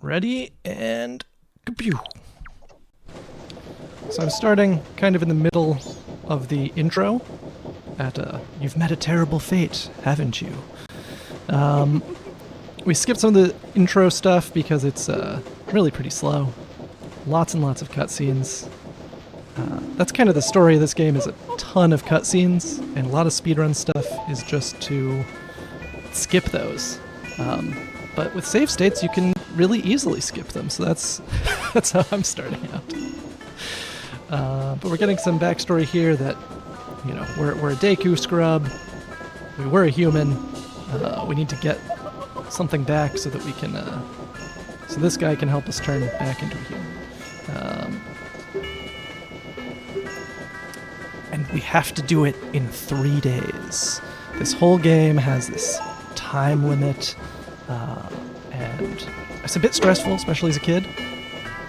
Ready, and kapew. So I'm starting kind of in the middle of the intro at You've met a terrible fate, haven't you? We skipped some of the intro stuff because it's really pretty slow. Lots and lots of cutscenes. That's kind of the story of this game, is a ton of cutscenes, and a lot of speedrun stuff is just to skip those. But with save states, you can really easily skip them, so that's that's how I'm starting out. But we're getting some backstory here that, you know, we're a Deku scrub, we were a human, we need to get something back so that we can, so this guy can help us turn back into a human. And we have to do it in 3 days. This whole game has this time limit, and it's a bit stressful, especially as a kid,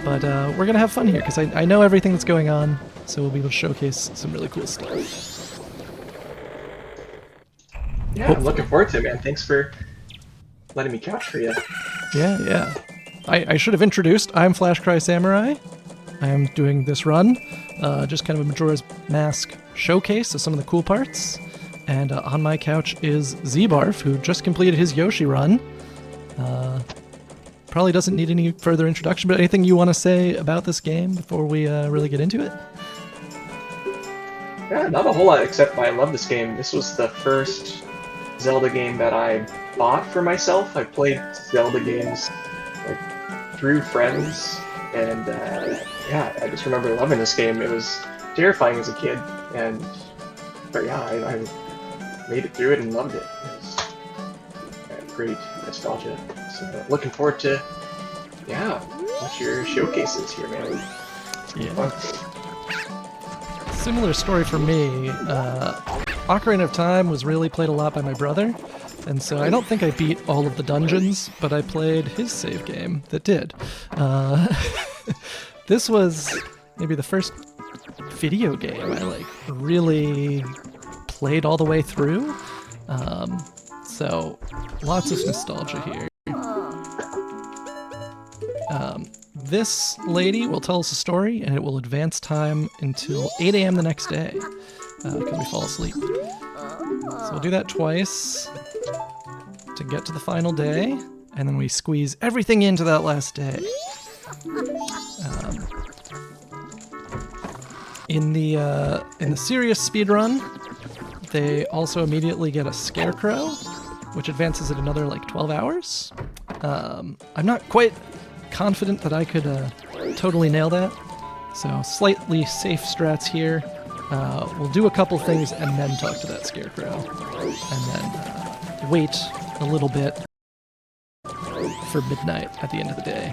but we're gonna have fun here, because I know everything that's going on, so we'll be able to showcase some really cool stuff. Yeah, I'm looking forward to it, man. Thanks for letting me couch for you. Yeah. I should have introduced, I'm Flashcry Samurai. I am doing this run, just kind of a Majora's Mask showcase of some of the cool parts. And on my couch is Z-Barf, who just completed his Yoshi run. Probably doesn't need any further introduction, but anything you want to say about this game before we really get into it? Yeah, not a whole lot, except I love this game. This was the first Zelda game that I bought for myself. I played Zelda games like through friends, and yeah, I just remember loving this game. It was terrifying as a kid, but yeah, I made it through it and loved it. It was great nostalgia. So looking forward to, yeah, what your showcases here, man. Yeah. Similar story for me. Ocarina of Time was really played a lot by my brother, and so I don't think I beat all of the dungeons, but I played his save game that did. This was maybe the first video game I really played all the way through. So lots of nostalgia here. This lady will tell us a story, and it will advance time until 8 a.m. the next day, because we fall asleep. So we'll do that twice to get to the final day, and then we squeeze everything into that last day. In the serious speedrun, they also immediately get a scarecrow, which advances it another like 12 hours. I'm not quite confident that I could totally nail that, so slightly safe strats here. We'll do a couple things and then talk to that scarecrow, and then wait a little bit for midnight at the end of the day,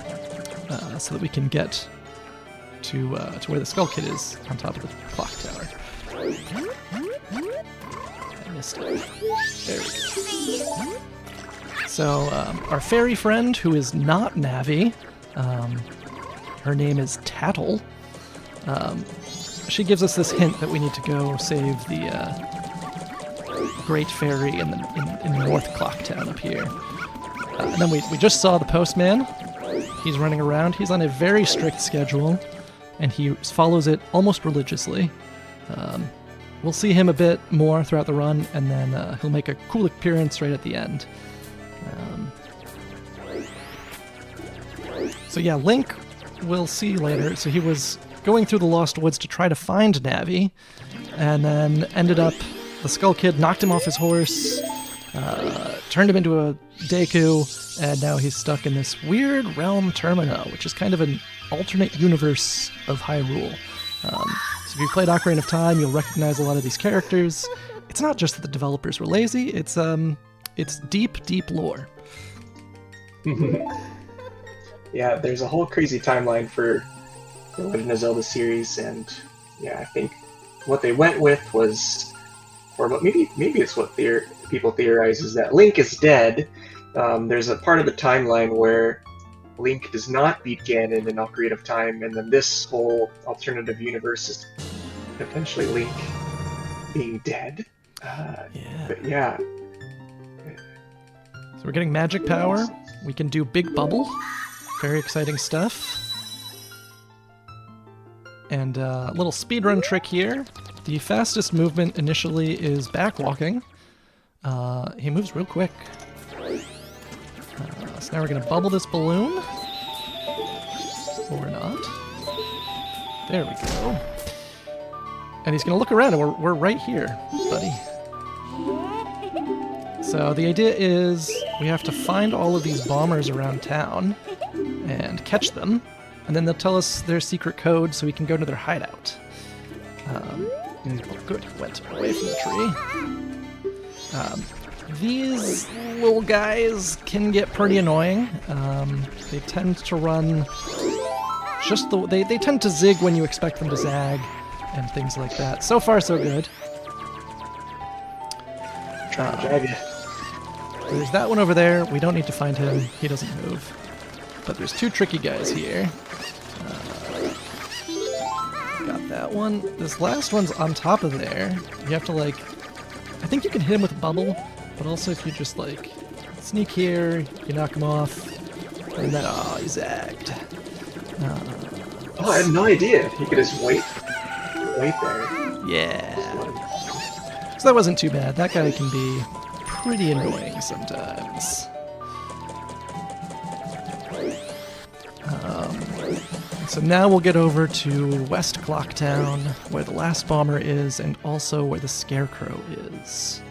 so that we can get to where the Skull Kid is on top of the clock tower. I missed it. There we go. So our fairy friend, who is not Navi, her name is Tattle. She gives us this hint that we need to go save the Great Fairy in the North Clock Town up here. And then we just saw the postman. He's running around. He's on a very strict schedule, and he follows it almost religiously. We'll see him a bit more throughout the run, and then he'll make a cool appearance right at the end. So yeah, Link we'll see later. So he was going through the Lost Woods to try to find Navi, and then ended up, the Skull Kid knocked him off his horse, turned him into a Deku, and now he's stuck in this weird realm Termino, which is kind of an alternate universe of Hyrule. So if you played Ocarina of Time, you'll recognize a lot of these characters. It's not just that the developers were lazy, it's deep, deep lore. Yeah, there's a whole crazy timeline for the Legend of Zelda series, and yeah, I think what they went with was, or maybe it's what people theorize, is that Link is dead. There's a part of the timeline where Link does not beat Ganon in Ocarina of Time, and then this whole alternative universe is potentially Link being dead. But yeah. So we're getting magic power. We can do Big Bubble. Very exciting stuff. And a little speedrun trick here. The fastest movement initially is back walking. He moves real quick. So now we're going to bubble this balloon. Or not. There we go. And he's going to look around, and we're right here, buddy. So the idea is we have to find all of these bombers around town and catch them, and then they'll tell us their secret code so we can go to their hideout. Good, he went away from the tree. These little guys can get pretty annoying. They tend to run they tend to zig when you expect them to zag and things like that. So far, so good. There's that one over there. We don't need to find him. He doesn't move. But there's two tricky guys here. Got that one. This last one's on top of there. You have to, like... I think you can hit him with a bubble, but also if you just, like, sneak here, you knock him off, and then... Oh, he zagged. Oh, I had no idea. He could just wait there. Yeah. So that wasn't too bad. That guy can be pretty annoying sometimes. So now we'll get over to West Clocktown, where the last bomber is, and also where the Scarecrow is.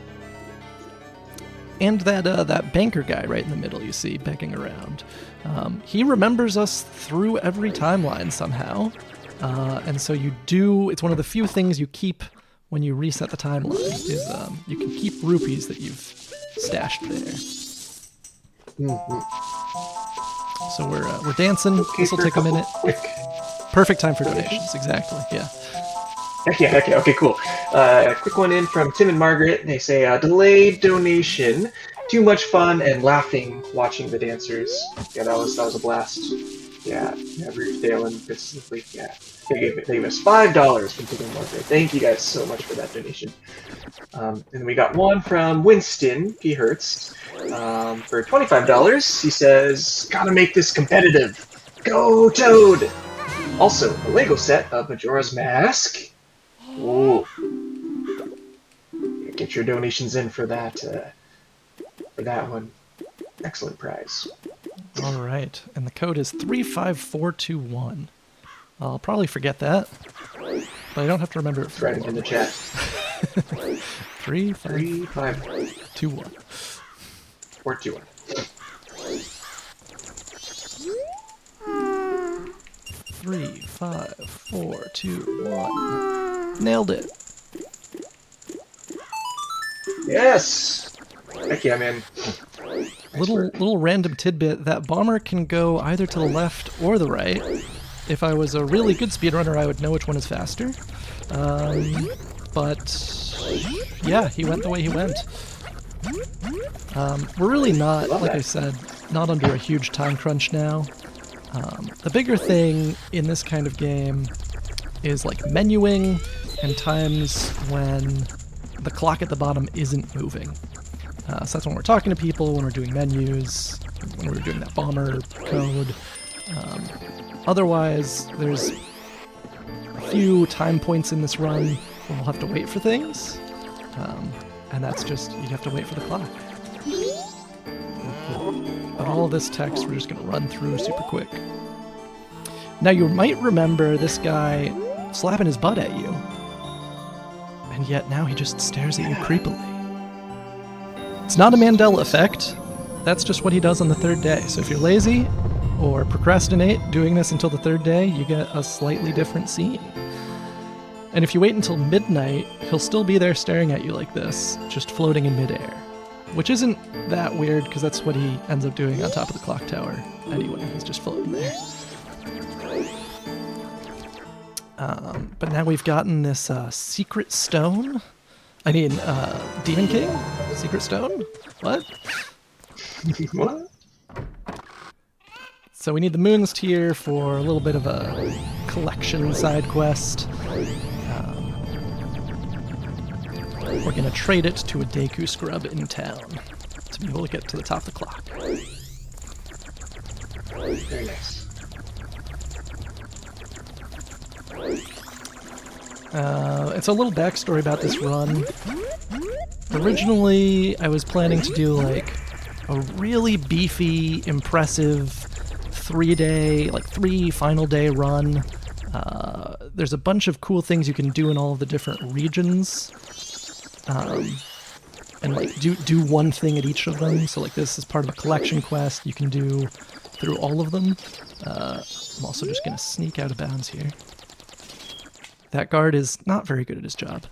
And that banker guy right in the middle you see begging around. He remembers us through every timeline somehow. And so it's one of the few things you keep when you reset the timeline, is you can keep rupees that you've stashed there. So we're dancing. Okay, This will take a minute. Quick. Perfect time for donations, exactly, yeah. Yeah, okay, cool. Quick one in from Tim and Margaret. They say, delayed donation. Too much fun and laughing watching the dancers. Yeah, that was a blast. Yeah, Ruth, Dale, and specifically, yeah. They gave us $5 from Tim and Margaret. Thank you guys so much for that donation. And we got one from Winston P. Hertz for $25. He says, gotta make this competitive. Go Toad! Also, a Lego set of Majora's Mask. Ooh. Get your donations in for that one. Excellent prize. All right, and the code is 35421. I'll probably forget that, but I don't have to remember it. Write it in the chat. 35421. 421. 35421. Nailed it. Yes. Heck yeah, man. Little random tidbit, that bomber can go either to the left or the right. If I was a really good speedrunner, I would know which one is faster. But yeah, he went the way he went. We're really not, like I said, not under a huge time crunch now. The bigger thing in this kind of game is like menuing and times when the clock at the bottom isn't moving. So that's when we're talking to people, when we're doing menus, when we're doing that bomber code. Otherwise, there's a few time points in this run where we'll have to wait for things. And that's just, you have to wait for the clock. But all of this text we're just going to run through super quick. Now you might remember this guy slapping his butt at you. And yet now he just stares at you creepily. It's not a Mandela effect. That's just what he does on the third day. So if you're lazy or procrastinate doing this until the third day, you get a slightly different scene. And if you wait until midnight, he'll still be there staring at you like this, just floating in midair. Which isn't that weird, because that's what he ends up doing on top of the clock tower anyway. He's just floating there. But now we've gotten this secret stone. I mean, Demon King? Secret stone? What? What? So we need the Moon's Tear for a little bit of a collection side quest. We're going to trade it to a Deku scrub in town to be able to get to the top of the clock. Very nice. It's a little backstory about this run. Originally, I was planning to do like a really beefy, impressive 3-day, like 3 final day run. There's a bunch of cool things you can do in all of the different regions. And like do one thing at each of them. So like this is part of a collection quest you can do through all of them. I'm also just gonna sneak out of bounds here. That guard is not very good at his job.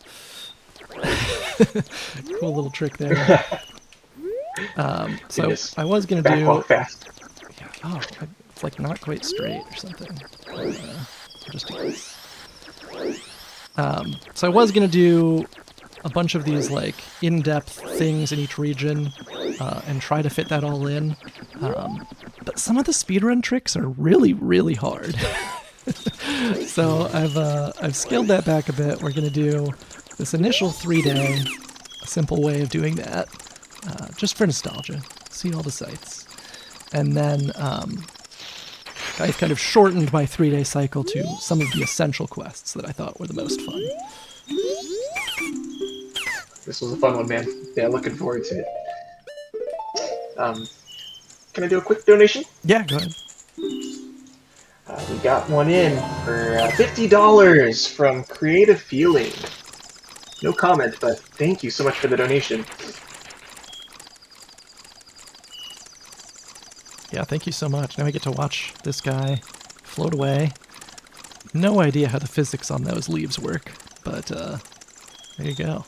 Cool little trick there. So I was gonna do. Walk fast. Yeah, oh, it's like not quite straight or something. Just in case. So I was gonna do a bunch of these like in-depth things in each region and try to fit that all in. But some of the speedrun tricks are really, really hard. So I've scaled that back a bit. We're gonna do this initial 3-day, a simple way of doing that, just for nostalgia. See all the sights, and then I've kind of shortened my 3-day cycle to some of the essential quests that I thought were the most fun. This was a fun one, man. Yeah, looking forward to it. Can I do a quick donation? Yeah, go ahead. We got one in for $50 from Creative Feeling. No comment, but thank you so much for the donation. Yeah, thank you so much. Now I get to watch this guy float away. No idea how the physics on those leaves work, but there you go.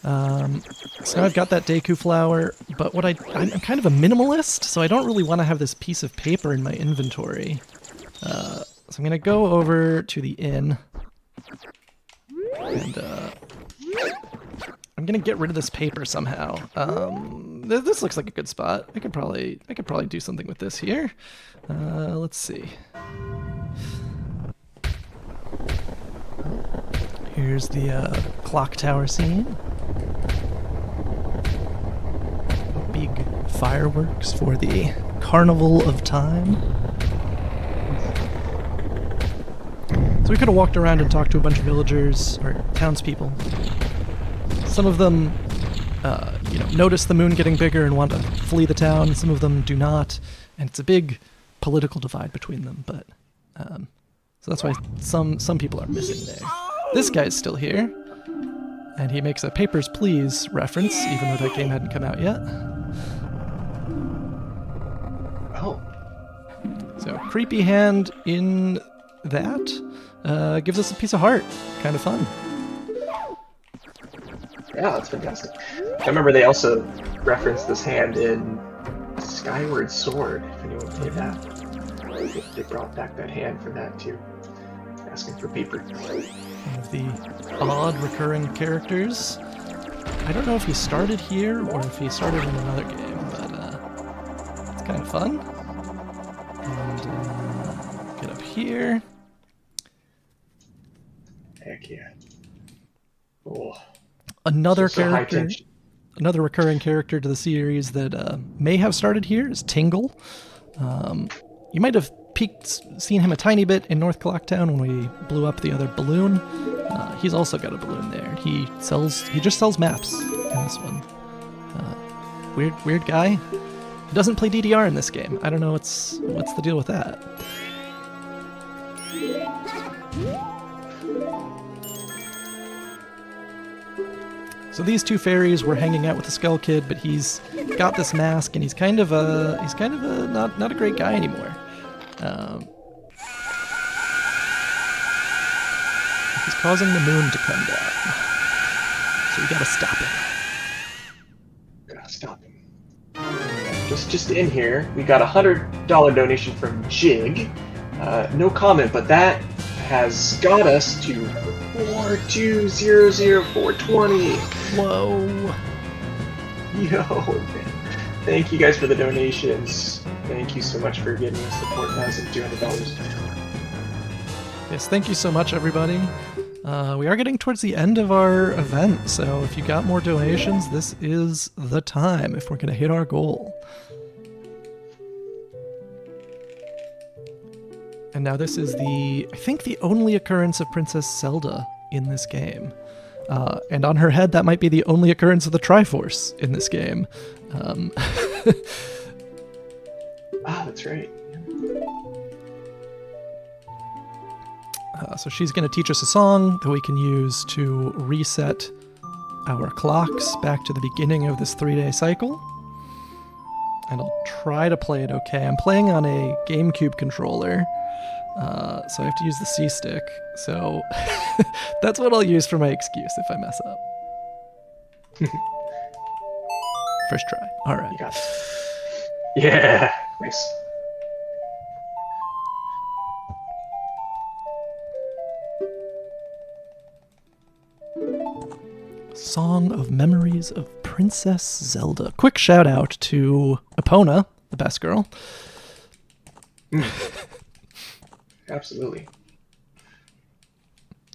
So now I've got that Deku flower, but what I'm kind of a minimalist, so I don't really want to have this piece of paper in my inventory. So I'm going to go over to the inn, and I'm going to get rid of this paper somehow. This looks like a good spot. I could probably do something with this here. Let's see. Here's the clock tower scene. Big fireworks for the Carnival of Time. So we could have walked around and talked to a bunch of villagers or townspeople. Some of them, notice the moon getting bigger and want to flee the town. Some of them do not, and it's a big political divide between them. But so that's why some people are missing there. This guy's still here, and he makes a Papers, Please reference, even though that game hadn't come out yet. Oh. So, creepy hand in that gives us a piece of heart. Kind of fun. Yeah, that's fantastic. I remember they also referenced this hand in Skyward Sword, if anyone played that. They brought back that hand for that too. Asking for paper. One of the odd recurring characters. I don't know if he started here or if he started in another game, but it's kind of fun. And get up here. Heck yeah. Oh. Another So character, another recurring character to the series that may have started here is Tingle. You might have seen him a tiny bit in North Clocktown when we blew up the other balloon. He's also got a balloon there. He just sells maps in this one. Weird guy. He doesn't play DDR in this game. I don't know what's the deal with that. So these two fairies were hanging out with the Skull Kid, but he's got this mask and he's kind of a not a great guy anymore. He's causing the moon to come down. So we gotta stop him. Gotta stop him. Just in here, we got a $100 donation from Jig. No comment, but that has got us to 4200420. Whoa. Yo, man. Thank you guys for the donations. Thank you so much for giving us the $4,200. Yes, thank you so much, everybody. We are getting towards the end of our event, so if you got more donations, this is the time if we're going to hit our goal. And now this is I think the only occurrence of Princess Zelda in this game. And on her head, that might be the only occurrence of the Triforce in this game. That's right. So she's going to teach us a song that we can use to reset our clocks back to the beginning of this 3-day cycle. And I'll try to play it okay. I'm playing on a GameCube controller, so I have to use the C-stick. So that's what I'll use for my excuse if I mess up. First try. All right. You got it. Yeah. Nice. Song of Memories of Princess Zelda. Quick shout out to Epona, the best girl. Absolutely.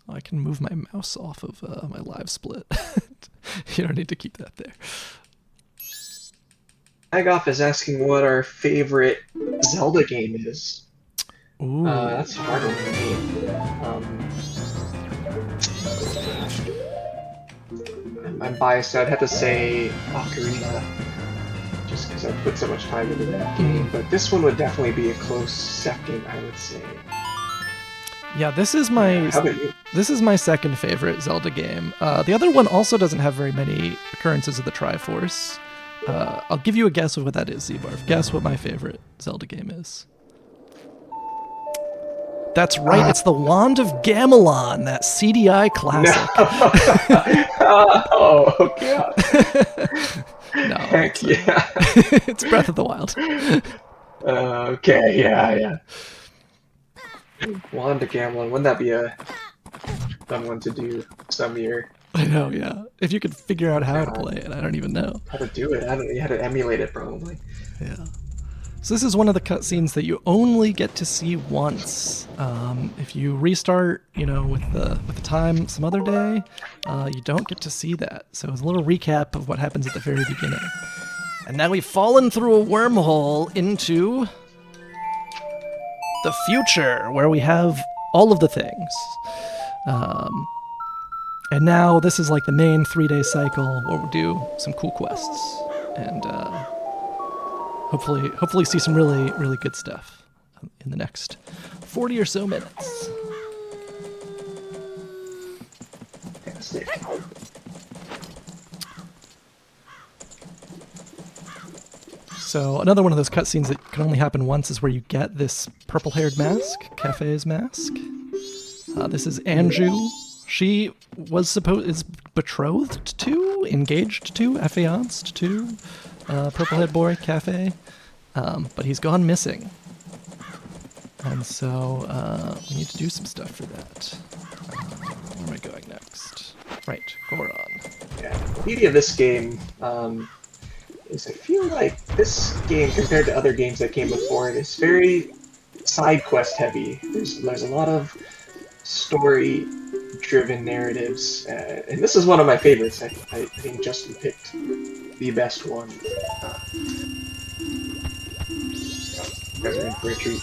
I can move my mouse off of my live split. You don't need to keep that there. Agoff is asking what our favorite Zelda game is. Ooh. That's a hard one for me. I'm biased, so I'd have to say Ocarina, just because I put so much time into that game. But this one would definitely be a close second, I would say. Yeah, this is my How about you? This is my second favorite Zelda game. The other one also doesn't have very many occurrences of the Triforce. I'll give you a guess of what that is, Zebarf. Guess what my favorite Zelda game is. That's right, it's the Wand of Gamelon, that CDI classic. No. Oh, God. No, Heck yeah. it's Breath of the Wild. Okay, yeah. Wand of Gamelon, wouldn't that be a fun one to do some year? I know, yeah. If you could figure out how to play it, I don't even know. How to do it? I don't know how to emulate it, probably. Yeah. So this is one of the cutscenes that you only get to see once. If you restart, with the time some other day, you don't get to see that. So it's a little recap of what happens at the very beginning. And now we've fallen through a wormhole into the future, where we have all of the things. And now this is like the main 3-day cycle where we'll do some cool quests and hopefully see some really, really good stuff in the next 40 or so minutes. Fantastic. So another one of those cutscenes that can only happen once is where you get this purple-haired mask, Cafe's mask. This is Anju. She is betrothed to, engaged to, affianced to purple-haired boy, Cafe, but he's gone missing. And so we need to do some stuff for that. Where am I going next? Right, Goron. Yeah, the beauty of this game is I feel like this game, compared to other games that came before it, is very side quest heavy. There's a lot of story-driven narratives, and this is one of my favorites. I think Justin picked the best one. You guys are in for a treat.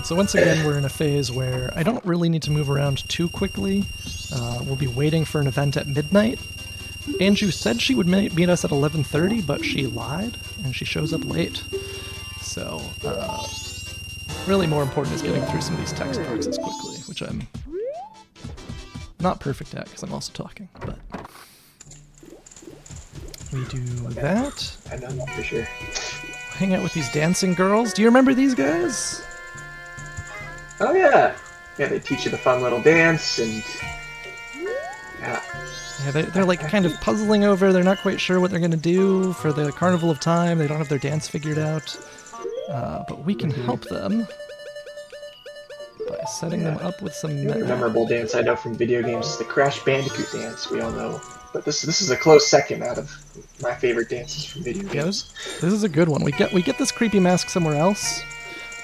So once again, we're in a phase where I don't really need to move around too quickly. We'll be waiting for an event at midnight. Anju said she would meet us at 11:30, but she lied, and she shows up late. So, really more important is getting through some of these text boxes quickly, which I'm not perfect at because I'm also talking, but we do that. I know for sure. Hang out with these dancing girls. Do you remember these guys? Oh yeah, yeah. They teach you the fun little dance, and yeah. Yeah, they're like kind of puzzling over. They're not quite sure what they're going to do for the Carnival of Time. They don't have their dance figured out. But we can help them by setting them up with some The memorable dance I know from video games is the Crash Bandicoot dance. We all know, but this is a close second out of my favorite dances from video games. This is a good one. We get this creepy mask somewhere else.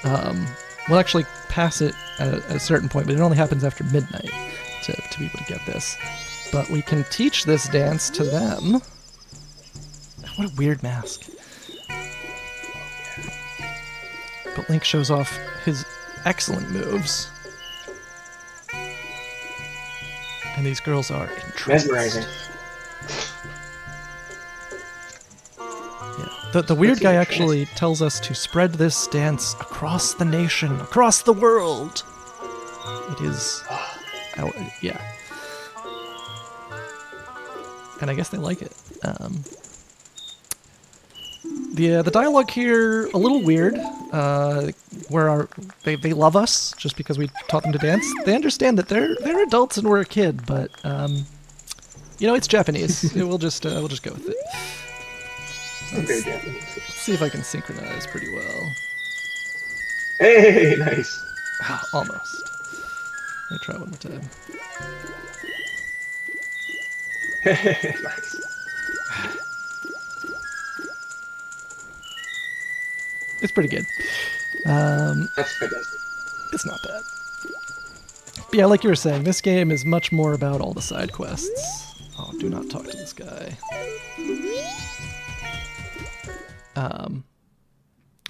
We'll actually pass it at a certain point, but it only happens after midnight to be able to get this. But we can teach this dance to them. What a weird mask. But Link shows off his excellent moves. And these girls are entranced. Mesmerizing. Yeah. The weird guy actually tells us to spread this dance across the nation, across the world. It is our, yeah. And I guess they like it. The dialogue here a little weird. Where they love us just because we taught them to dance. They understand that they're adults and we're a kid, but you know, it's Japanese. we'll just go with it. Let's see if I can synchronize pretty well. Hey, nice. Almost. Let me try one more time. Nice. It's pretty good. That's fantastic. It's not bad. But yeah, like you were saying, this game is much more about all the side quests. Oh, do not talk to this guy.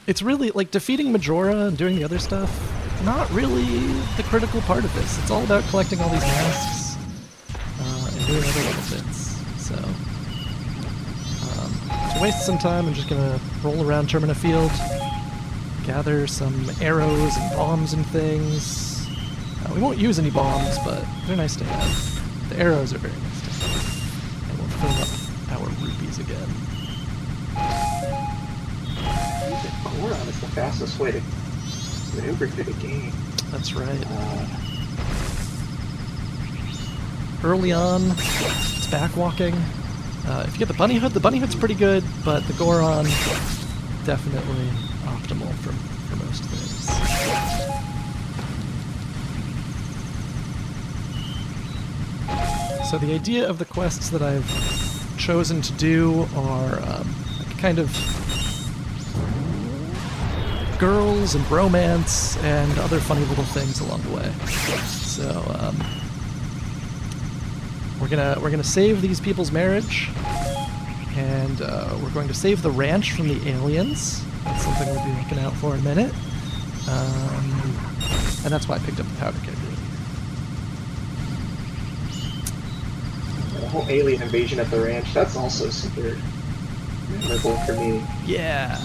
It's really, like, defeating Majora and doing the other stuff, not really the critical part of this. It's all about collecting all these masks and doing other little bits. So, to waste some time, I'm just gonna roll around Termina Field, gather some arrows and bombs and things. We won't use any bombs, but they're nice to have. The arrows are very nice to have. And we'll fill up our rupees again. Goron is the fastest way to maneuver through the game. That's right. Early on, it's backwalking. If you get the bunny hood's pretty good, but the Goron, definitely optimal for most things. So the idea of the quests that I've chosen to do are like kind of girls and romance and other funny little things along the way. So we're gonna save these people's marriage, and we're going to save the ranch from the aliens. That's something we'll be looking out for in a minute. And that's why I picked up the powder keg. The whole alien invasion at the ranch, that's also super memorable for me. Yeah.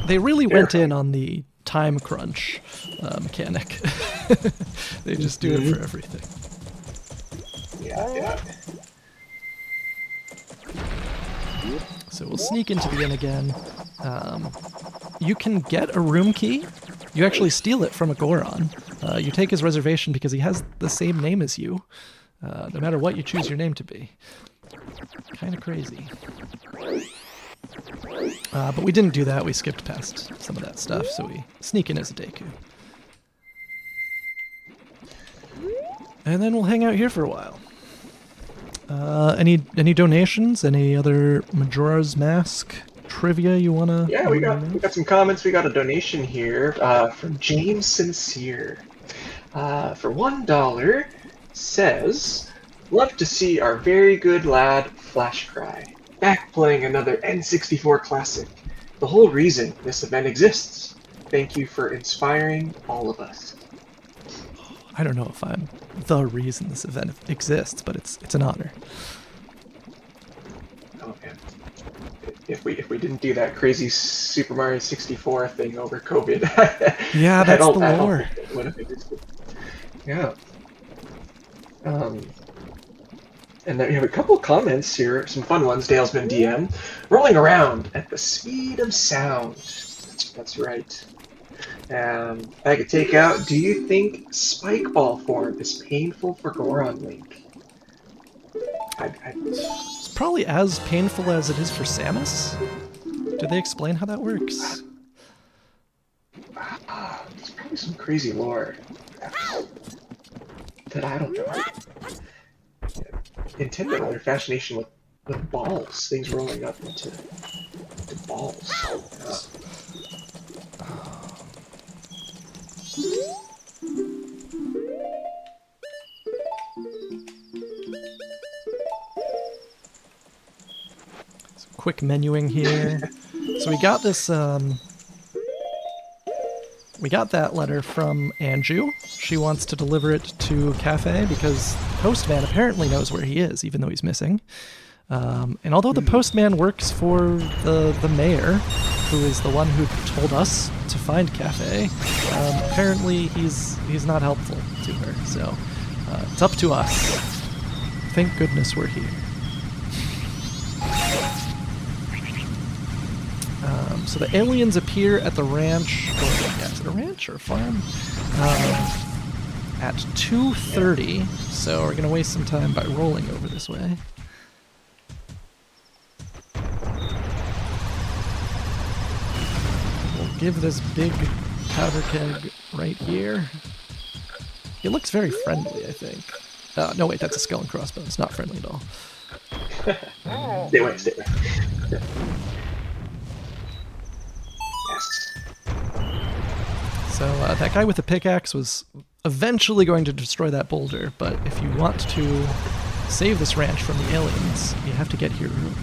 They really went in on the time crunch mechanic. They just do it for everything. Yeah. So we'll sneak into the inn again. You can get a room key. You actually steal it from a Goron. You take his reservation because he has the same name as you, no matter what you choose your name to be. Kind of crazy. But we didn't do that. We skipped past some of that stuff, so we sneak in as a Deku. And then we'll hang out here for a while. Any donations? Any other Majora's Mask trivia you wanna? Yeah, we got some comments. We got a donation here from James Sincere. For $1, says, "Love to see our very good lad Flash Cry back playing another N64 classic. The whole reason this event exists. Thank you for inspiring all of us." I don't know if I'm the reason this event exists, but it's an honor. Oh man, if we didn't do that crazy Super Mario 64 thing over COVID, Yeah, that's the lore. Would have existed. Yeah. And then we have a couple of comments here, some fun ones. Dale's been DM. Rolling around at the speed of sound. That's right. I could take out, do you think Spike Ball form is painful for Goron Link? It's probably as painful as it is for Samus. Do they explain how that works? There's probably some crazy lore that I don't know. Intended their fascination with balls, things rolling up into balls. Some quick menuing here. So we got this we got that letter from Anju. She wants to deliver it to Cafe because the postman apparently knows where he is, even though he's missing. And although the postman works for the mayor, who is the one who told us to find Cafe, apparently he's not helpful to her. So it's up to us. Thank goodness we're here. So the aliens appear at the ranch, or yeah, is it a ranch or a farm? At 2:30, so we're going to waste some time by rolling over this way. We'll give this big powder keg right here. It looks very friendly, I think. No, wait, that's a skull and crossbones. Not friendly at all. Stay away, stay away. Yes. So that guy with the pickaxe was eventually going to destroy that boulder, but if you want to save this ranch from the aliens, you have to get here early.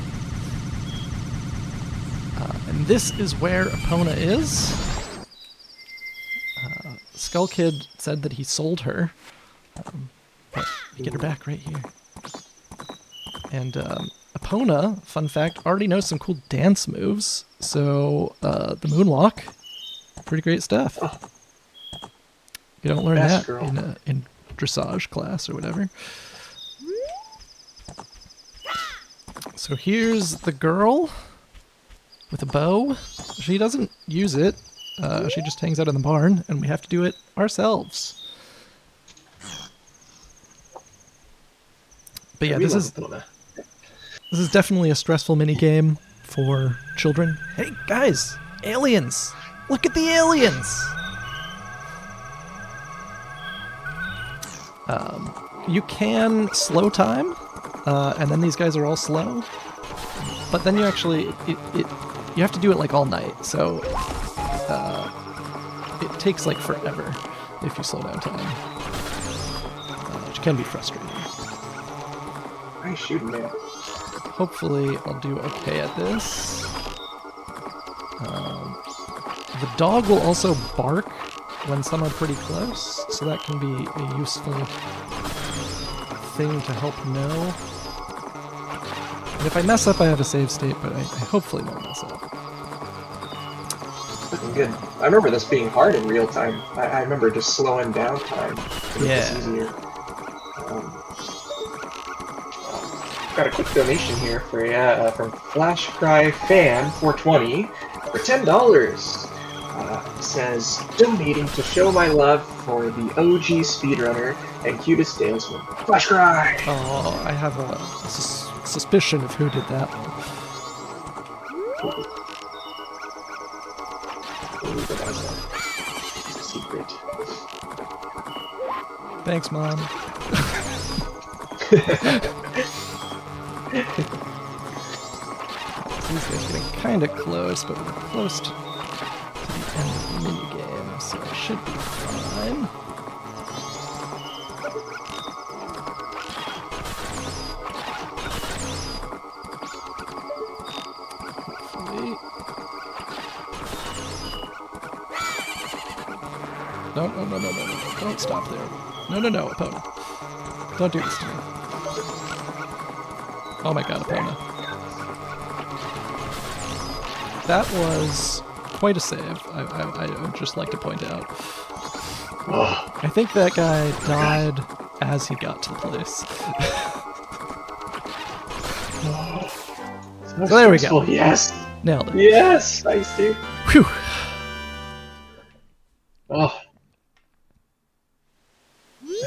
And this is where Epona is. Skull Kid said that he sold her, but you get her back right here. And Epona, fun fact, already knows some cool dance moves. So the moonwalk, pretty great stuff. Oh. You don't learn Best that girl. in dressage class or whatever. So here's the girl with a bow. She doesn't use it. She just hangs out in the barn, and we have to do it ourselves. But yeah, We this love is Epona. this is definitely a stressful mini game for children. Hey guys, aliens! Look at the aliens! You can slow time, and then these guys are all slow. But then you actually you have to do it like all night, so it takes like forever if you slow down time, which can be frustrating. Nice shooting, man. Hopefully I'll do okay at this. The dog will also bark when some are pretty close, so that can be a useful thing to help know. And if I mess up, I have a save state, but I hopefully won't mess up. Looking good. I remember this being hard in real time. I remember just slowing down time to make this easier. Got a quick donation here for you from Flash Cry Fan 420 for $10. Says donating to show my love for the OG speedrunner and cutest salesman, Flash Cry. Oh, I have a suspicion of who did that one. It's a secret. Thanks, Mom. These guys are getting kind of close, but we're close to the end of the minigame, so it should be fine. Hopefully. No. Don't stop there. No, Epona. Don't do this to me. Oh my god, Epona. That was quite a save, I would just like to point out. I think that guy died as he got to the place. So there we go. Yes. Nailed it. Yes. Nice, dude. Whew. Oh.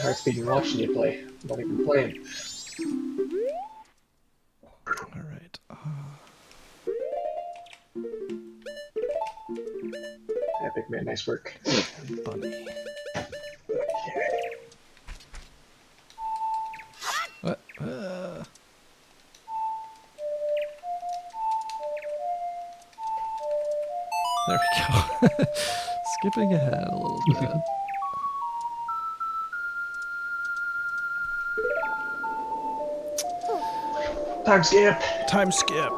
Hard speed watching you play. Not even playing. Alright. Epic, man. Nice work. Bunny. Okay. What? There we go. Skipping ahead a little bit. Time skip. Time skip.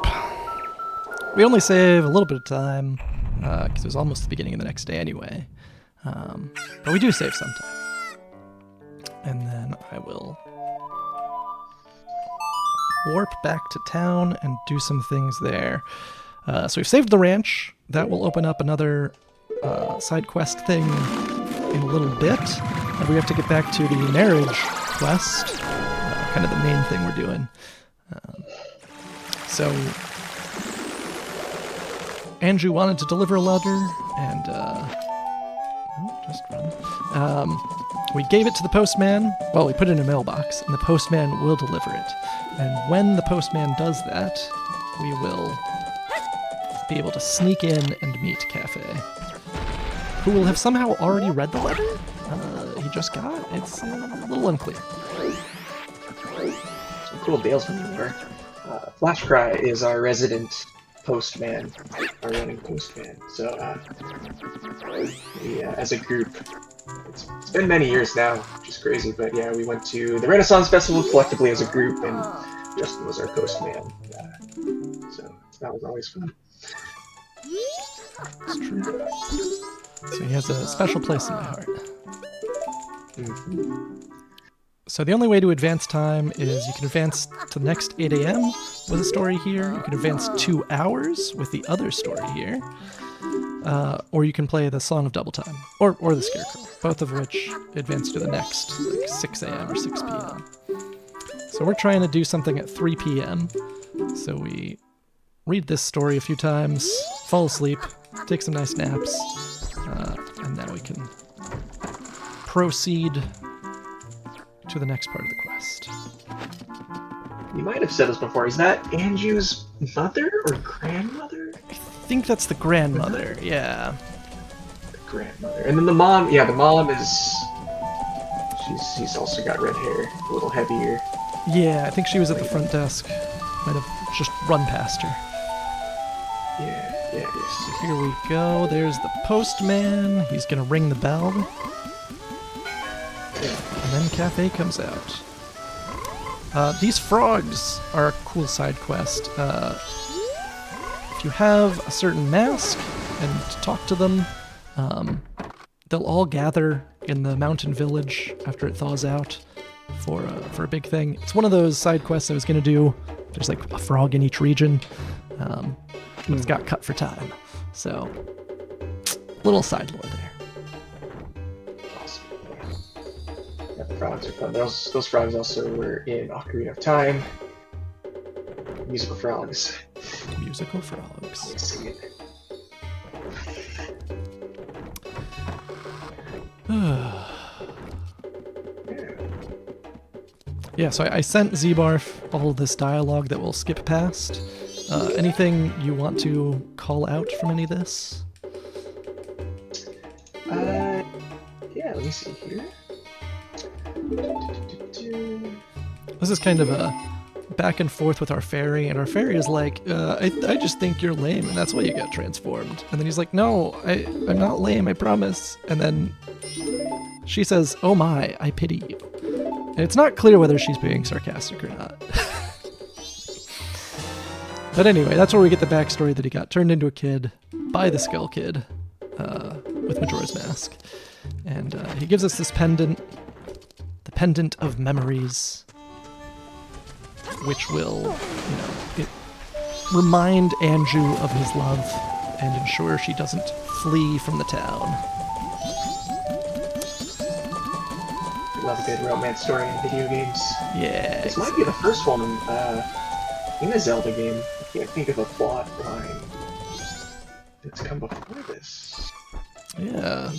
We only save a little bit of time, because it was almost the beginning of the next day anyway. But we do save sometime. And then I will warp back to town and do some things there. So we've saved the ranch. That will open up another side quest thing in a little bit. And we have to get back to the marriage quest, kind of the main thing we're doing. So Andrew wanted to deliver a letter, and just run. We gave it to the postman. Well, we put it in a mailbox, and the postman will deliver it. And when the postman does that, we will be able to sneak in and meet Cafe, who will have somehow already read the letter he just got. It's a little unclear. Some cool deals from there. Flashcry is our resident postman, our running postman. So we, as a group, it's been many years now, which is crazy, but yeah, we went to the Renaissance Festival collectively as a group, and Justin was our postman. So that was always fun. It's true. So he has a special place in my heart. Mm-hmm. So the only way to advance time is you can advance to the next 8 a.m. with a story here. You can advance 2 hours with the other story here. Or you can play the Song of Double Time, or the Scarecrow, both of which advance to the next, like 6 a.m. or 6 p.m. So we're trying to do something at 3 p.m. So we read this story a few times, fall asleep, take some nice naps, and now we can proceed to the next part of the quest. You might have said this before. Is that Anju's mother or grandmother? I think that's the grandmother, yeah. The grandmother. And then the mom, yeah, the mom is... She's also got red hair, a little heavier. Yeah, I think she was at the front desk. Might have just run past her. Yeah, it is. Here we go. There's the postman. He's gonna ring the bell. And then Cafe comes out. These frogs are a cool side quest. If you have a certain mask and talk to them, they'll all gather in the mountain village after it thaws out for a big thing. It's one of those side quests I was gonna do. There's like a frog in each region, but it's got cut for time. So, little side lore there. Yeah, the frogs are fun. Those frogs also were in Ocarina of Time. Musical frogs. Musical frogs. Sing it. Yeah, so I sent Zbarf all this dialogue that we'll skip past. Anything you want to call out from any of this? Yeah, let me see here. This is kind of a back and forth with our fairy, and our fairy is like, I just think you're lame, and that's why you got transformed. And then he's like, no, I'm not lame, I promise. And then she says, oh my, I pity you. And it's not clear whether she's being sarcastic or not. But anyway, that's where we get the backstory that he got turned into a kid by the Skull Kid with Majora's Mask. And he gives us this pendant, the Pendant of Memories, which will, remind Anju of his love and ensure she doesn't flee from the town. Love a good romance story in video games. Yeah. This might be the first one in a Zelda game. I can't think of a plot line that's come before this. Yeah.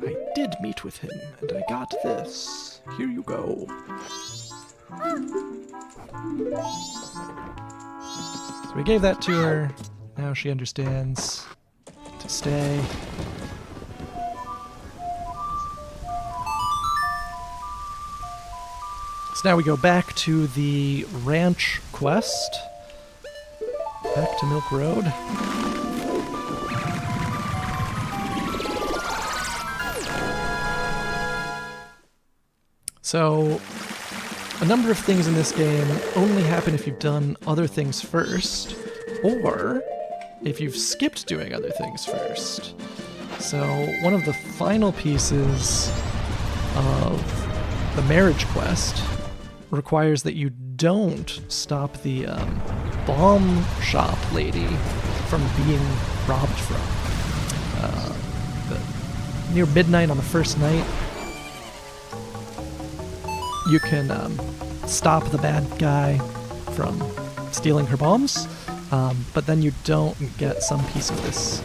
I did meet with him, and I got this. Here you go. So we gave that to her. Now she understands to stay. So now we go back to the ranch quest. Back to Milk Road. So, a number of things in this game only happen if you've done other things first, or if you've skipped doing other things first. So one of the final pieces of the marriage quest requires that you don't stop the bomb shop lady from being robbed from. Near midnight on the first night, you can stop the bad guy from stealing her bombs, but then you don't get some piece of this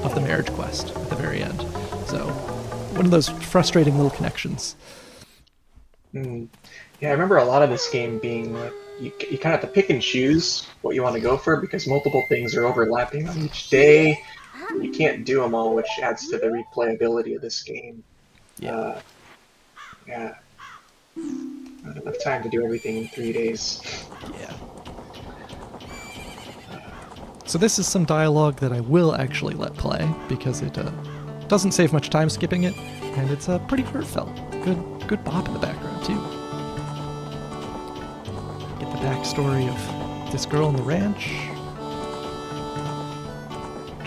of the marriage quest at the very end. So one of those frustrating little connections. Yeah, I remember a lot of this game being like you kind of have to pick and choose what you want to go for because multiple things are overlapping on each day. You can't do them all, which adds to the replayability of this game. Yeah. Yeah. Not enough time to do everything in 3 days. Yeah. So this is some dialogue that I will actually let play because it doesn't save much time skipping it, and it's pretty heartfelt. Good bop in the background too. Get the backstory of this girl on the ranch,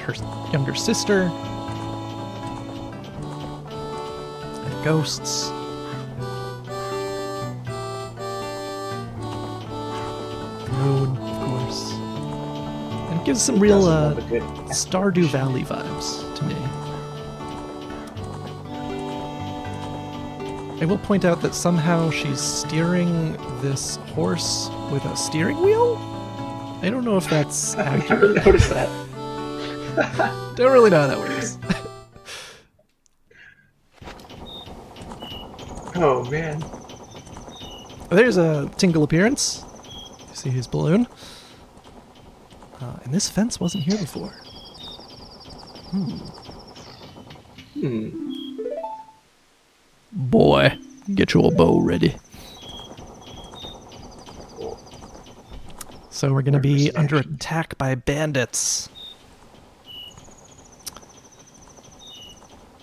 her younger sister, and ghosts. The moon, of course. And it gives some real Stardew Valley vibes to me. I will point out that somehow she's steering this horse with a steering wheel? I don't know if that's accurate. I noticed that. Don't really know how that works. Oh, man. There's a Tingle appearance. You see his balloon. And this fence wasn't here before. Boy, get your bow ready. So we're going to be under attack by bandits.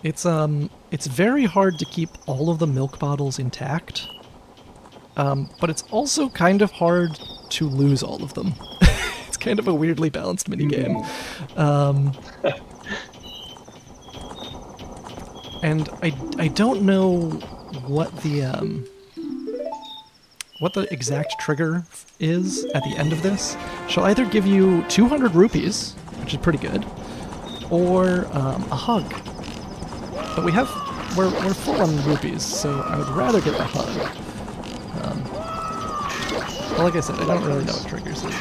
It's very hard to keep all of the milk bottles intact, but it's also kind of hard to lose all of them. It's kind of a weirdly balanced minigame. And I don't know what the exact trigger is at the end of this. She'll either give you 200 rupees, which is pretty good, or a hug. But we're full on rupees, so I would rather get the hug. But like I said, I don't really know what triggers it.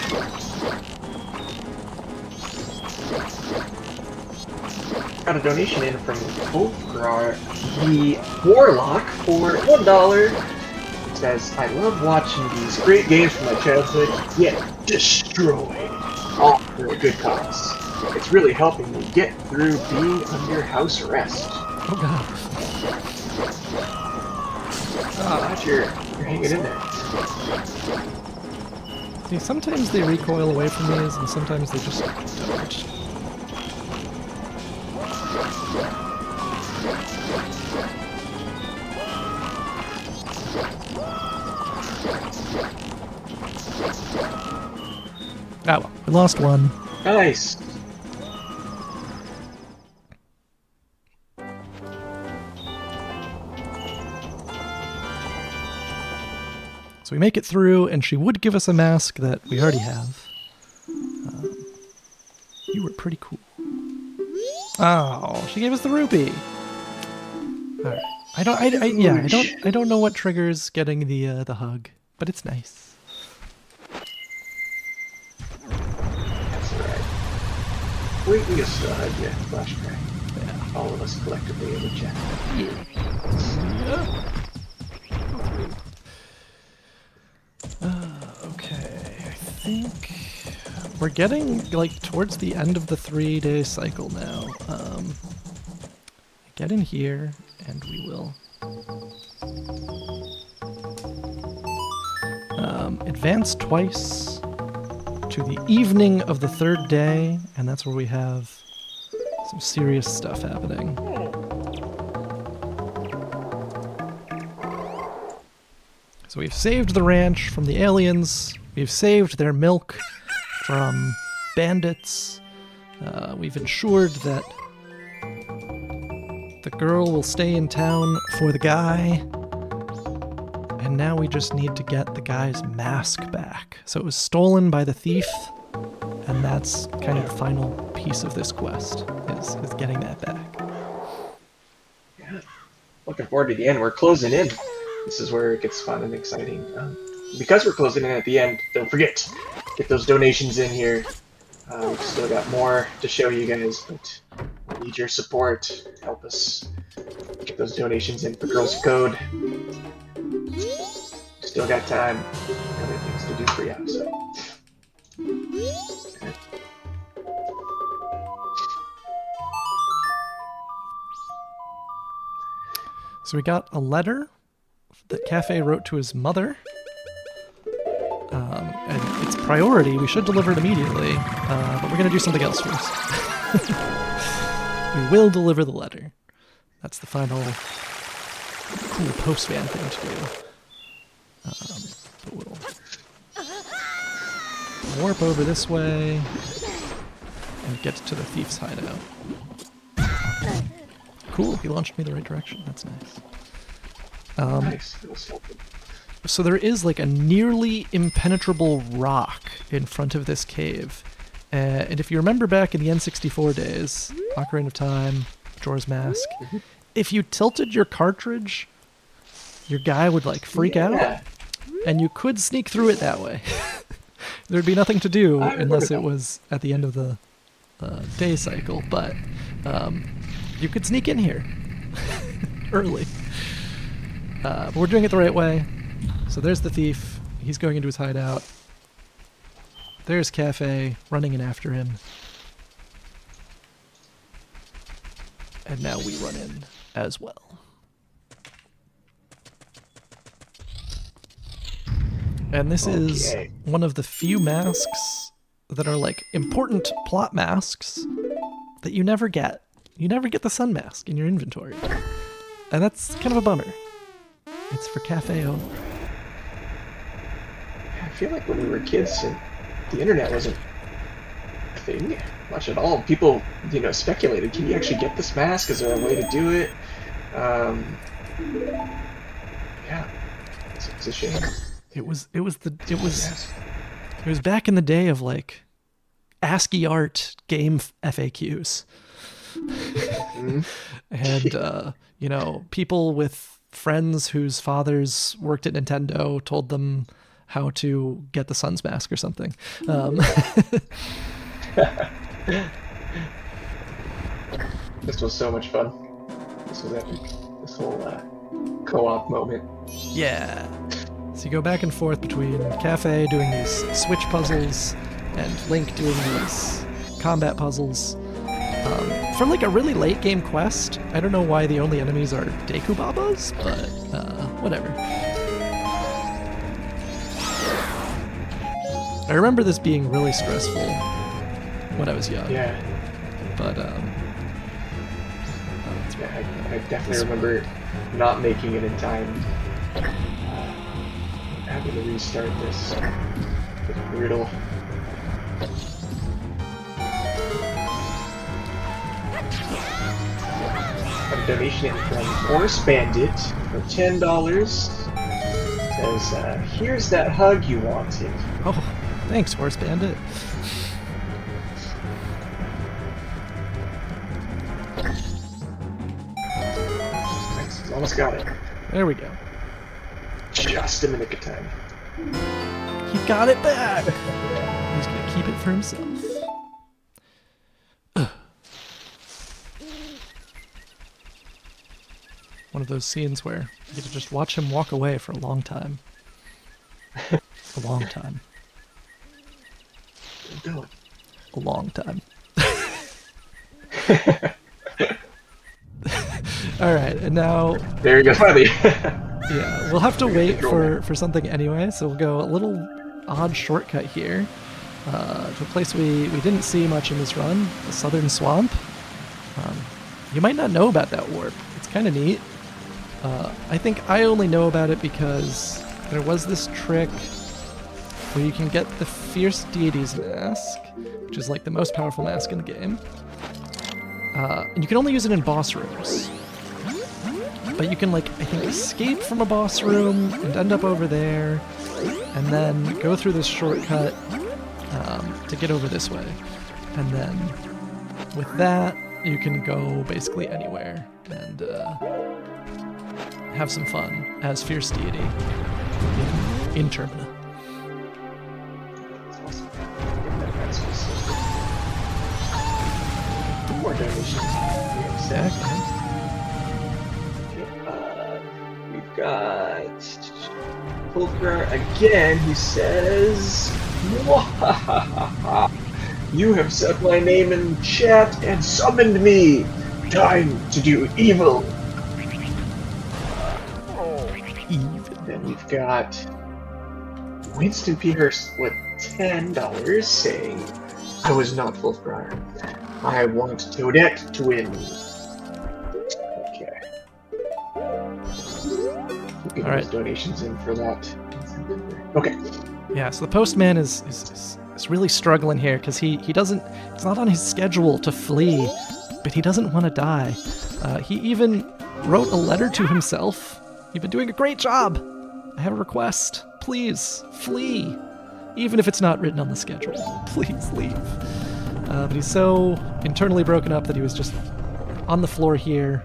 Got a donation in from Volkrar, the Warlock, for $1. It says, I love watching these great games from my childhood get destroyed, all for a good cause. It's really helping me get through being under house arrest. Oh god. Glad you're hanging in there. See, sometimes they recoil away from these, and sometimes they just don't. Ah well, we lost one. Nice. So we make it through, and she would give us a mask that we already have. You were pretty cool. Oh, she gave us the rupee. All right. I don't know what triggers getting the hug, but it's nice. That's alright. We can still hug you, flashback. Yeah. All of us collectively in the chat. Yeah. Okay, I think we're getting like towards the end of the 3-day cycle now. Get in here, and we will advance twice to the evening of the 3rd day, and that's where we have some serious stuff happening. So we've saved the ranch from the aliens, we've saved their milk from bandits, we've ensured that The girl will stay in town for the guy. And now we just need to get the guy's mask back. So it was stolen by the thief, and that's kind of the final piece of this quest, is getting that back. Yeah. Looking forward to the end. We're closing in. This is where it gets fun and exciting. Because we're closing in at the end, don't forget, get those donations in here. We've still got more to show you guys, but we need your support. Help us get those donations in for Girls Code. Still got time. Other things to do for you, so. So we got a letter that Cafe wrote to his mother. And it's priority. We should deliver it immediately, but we're going to do something else first. We will deliver the letter. That's the final cool post-van thing to do. But we'll warp over this way and get to the thief's hideout. Cool, he launched me the right direction. That's nice. Nice. So there is like a nearly impenetrable rock in front of this cave. And if you remember back in the N64 days, Ocarina of Time, Majora's Mask, if you tilted your cartridge, your guy would like freak out, and you could sneak through it that way. There'd be nothing to do unless it was at the end of the day cycle, but you could sneak in here early. But we're doing it the right way. So there's the thief. He's going into his hideout. There's Cafe running in after him. And now we run in as well. And this is one of the few masks that are like important plot masks that you never get. You never get the sun mask in your inventory. And that's kind of a bummer. It's for Cafe only. I feel like when we were kids and the internet wasn't a thing much at all, people, speculated, can you actually get this mask? Is there a way to do it? Yeah, it's a shame. It was back in the day of like ASCII art game FAQs. And people with friends whose fathers worked at Nintendo told them how to get the sun's mask or something. This was so much fun. This was epic. This whole co-op moment. Yeah. So you go back and forth between Cafe doing these switch puzzles and Link doing these combat puzzles. For like a really late game quest, I don't know why the only enemies are Deku Babas, but whatever. I remember this being really stressful when I was young. Yeah. But I definitely remember not making it in time. Having to restart this. It's brutal. Got a donation from Horse Bandit for $10. Says, here's that hug you wanted. oh, thanks, Horse Bandit. Thanks, almost got it. There we go. Just in the nick of time. He got it back. He's gonna keep it for himself. One of those scenes where you get to just watch him walk away for a long time. A long time. Where you going? A long time. Alright, and now... There you go, buddy. Yeah, we'll have to wait for something anyway, so we'll go a little odd shortcut here to a place we didn't see much in this run, the Southern Swamp. You might not know about that warp. It's kind of neat. I think I only know about it because there was this trick where you can get the Fierce Deity's mask, which is like the most powerful mask in the game. And you can only use it in boss rooms. But you can, like, I think escape from a boss room and end up over there, and then go through this shortcut to get over this way. And then with that, you can go basically anywhere and have some fun as Fierce Deity in Termina. More donations. Exactly. We've got Fulgrar again, who says, "Mwahahaha. You have said my name in chat and summoned me. Time to do evil." Then we've got Winston Pierce with $10 saying, "I was not Fulgrar. I want Toadette to win." Okay. We'll get those donations in for that. Okay. Yeah, so the postman is really struggling here because it's not on his schedule to flee, but he doesn't want to die. He even wrote a letter to himself. "You've been doing a great job. I have a request. Please, flee. Even if it's not written on the schedule. Please leave." But he's so internally broken up that he was just on the floor here,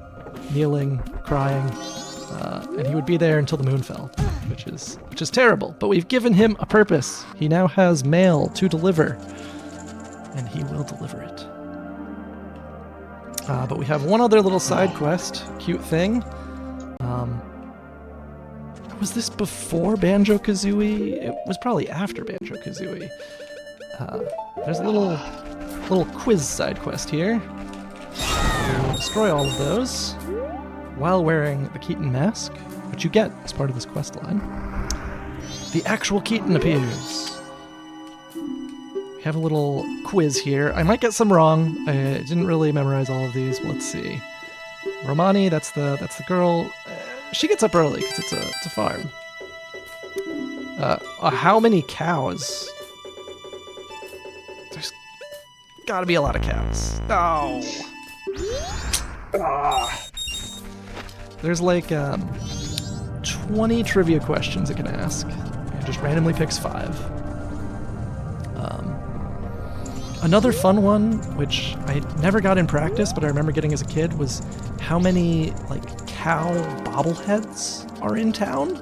kneeling, crying, and he would be there until the moon fell, which is terrible. But we've given him a purpose. He now has mail to deliver, and he will deliver it. But we have one other little side quest, cute thing. Was this before Banjo-Kazooie? It was probably after Banjo-Kazooie. There's a little quiz side quest here. We'll destroy all of those while wearing the Keaton mask, which you get as part of this quest line. The actual Keaton appears. We have a little quiz here. I might get some wrong. I didn't really memorize all of these. Let's see. Romani, that's the girl. She gets up early because it's a farm. How many cows? There's gotta be a lot of cows. Oh. There's like 20 trivia questions it can ask. It just randomly picks 5. Another fun one, which I never got in practice, but I remember getting as a kid, was how many like cow bobbleheads are in town.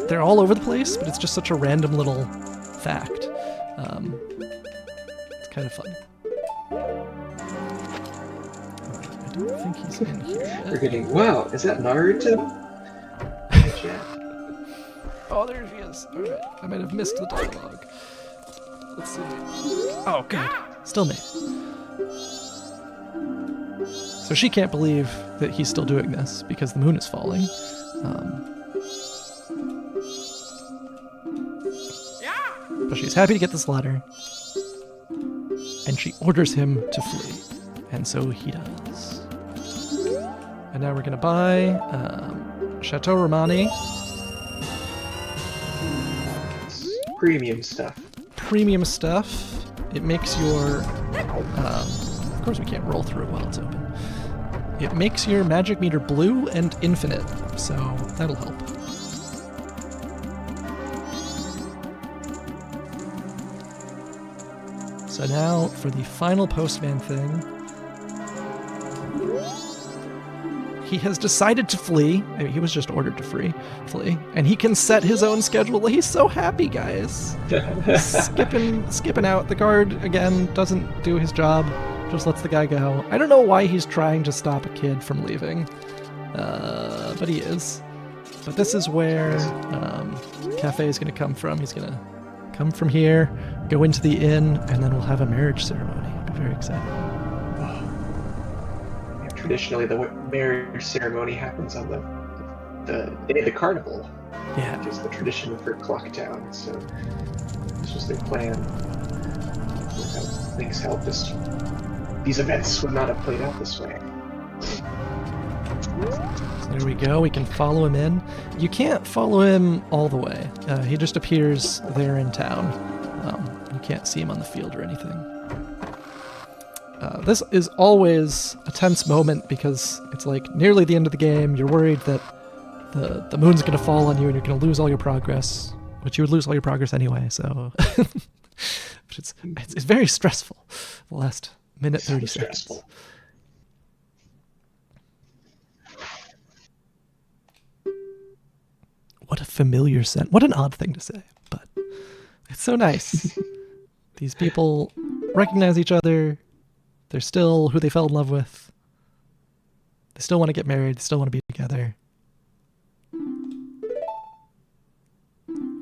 They're all over the place, but it's just such a random little fact. It's kind of fun. I don't think he's in here yet. We're getting, wow, is that Naruto? Oh, there she is. Alright, I might have missed the dialogue. Let's see. Oh, good. Still me. So she can't believe that he's still doing this because the moon is falling. But she's happy to get this letter. And she orders him to flee. And so he does. And now we're going to buy Chateau Romani. Premium stuff. Premium stuff. It makes your... of course we can't roll through it while it's open. It makes your magic meter blue and infinite, so that'll help. So now for the final postman thing. He has decided to flee. I mean, he was just ordered to flee, and he can set his own schedule. He's so happy, guys. skipping out. The guard again doesn't do his job. Just lets the guy go. I don't know why he's trying to stop a kid from leaving, but he is. But this is where Cafe is going to come from. He's going to come from here, go into the inn, and then we'll have a marriage ceremony. I'll be very excited. Traditionally, the marriage ceremony happens on the day of the carnival. Yeah. Which is the tradition for Clocktown, so this was their plan. Things helped us. These events would not have played out this way. So there we go. We can follow him in. You can't follow him all the way. He just appears there in town. You can't see him on the field or anything. This is always a tense moment because it's like nearly the end of the game. You're worried that the moon's going to fall on you and you're going to lose all your progress, which you would lose all your progress anyway. So, but it's very stressful. The last minute 30 seconds. Stressful. What a familiar scent. What an odd thing to say, but it's so nice. These people recognize each other. They're still who they fell in love with. They still want to get married. They still want to be together.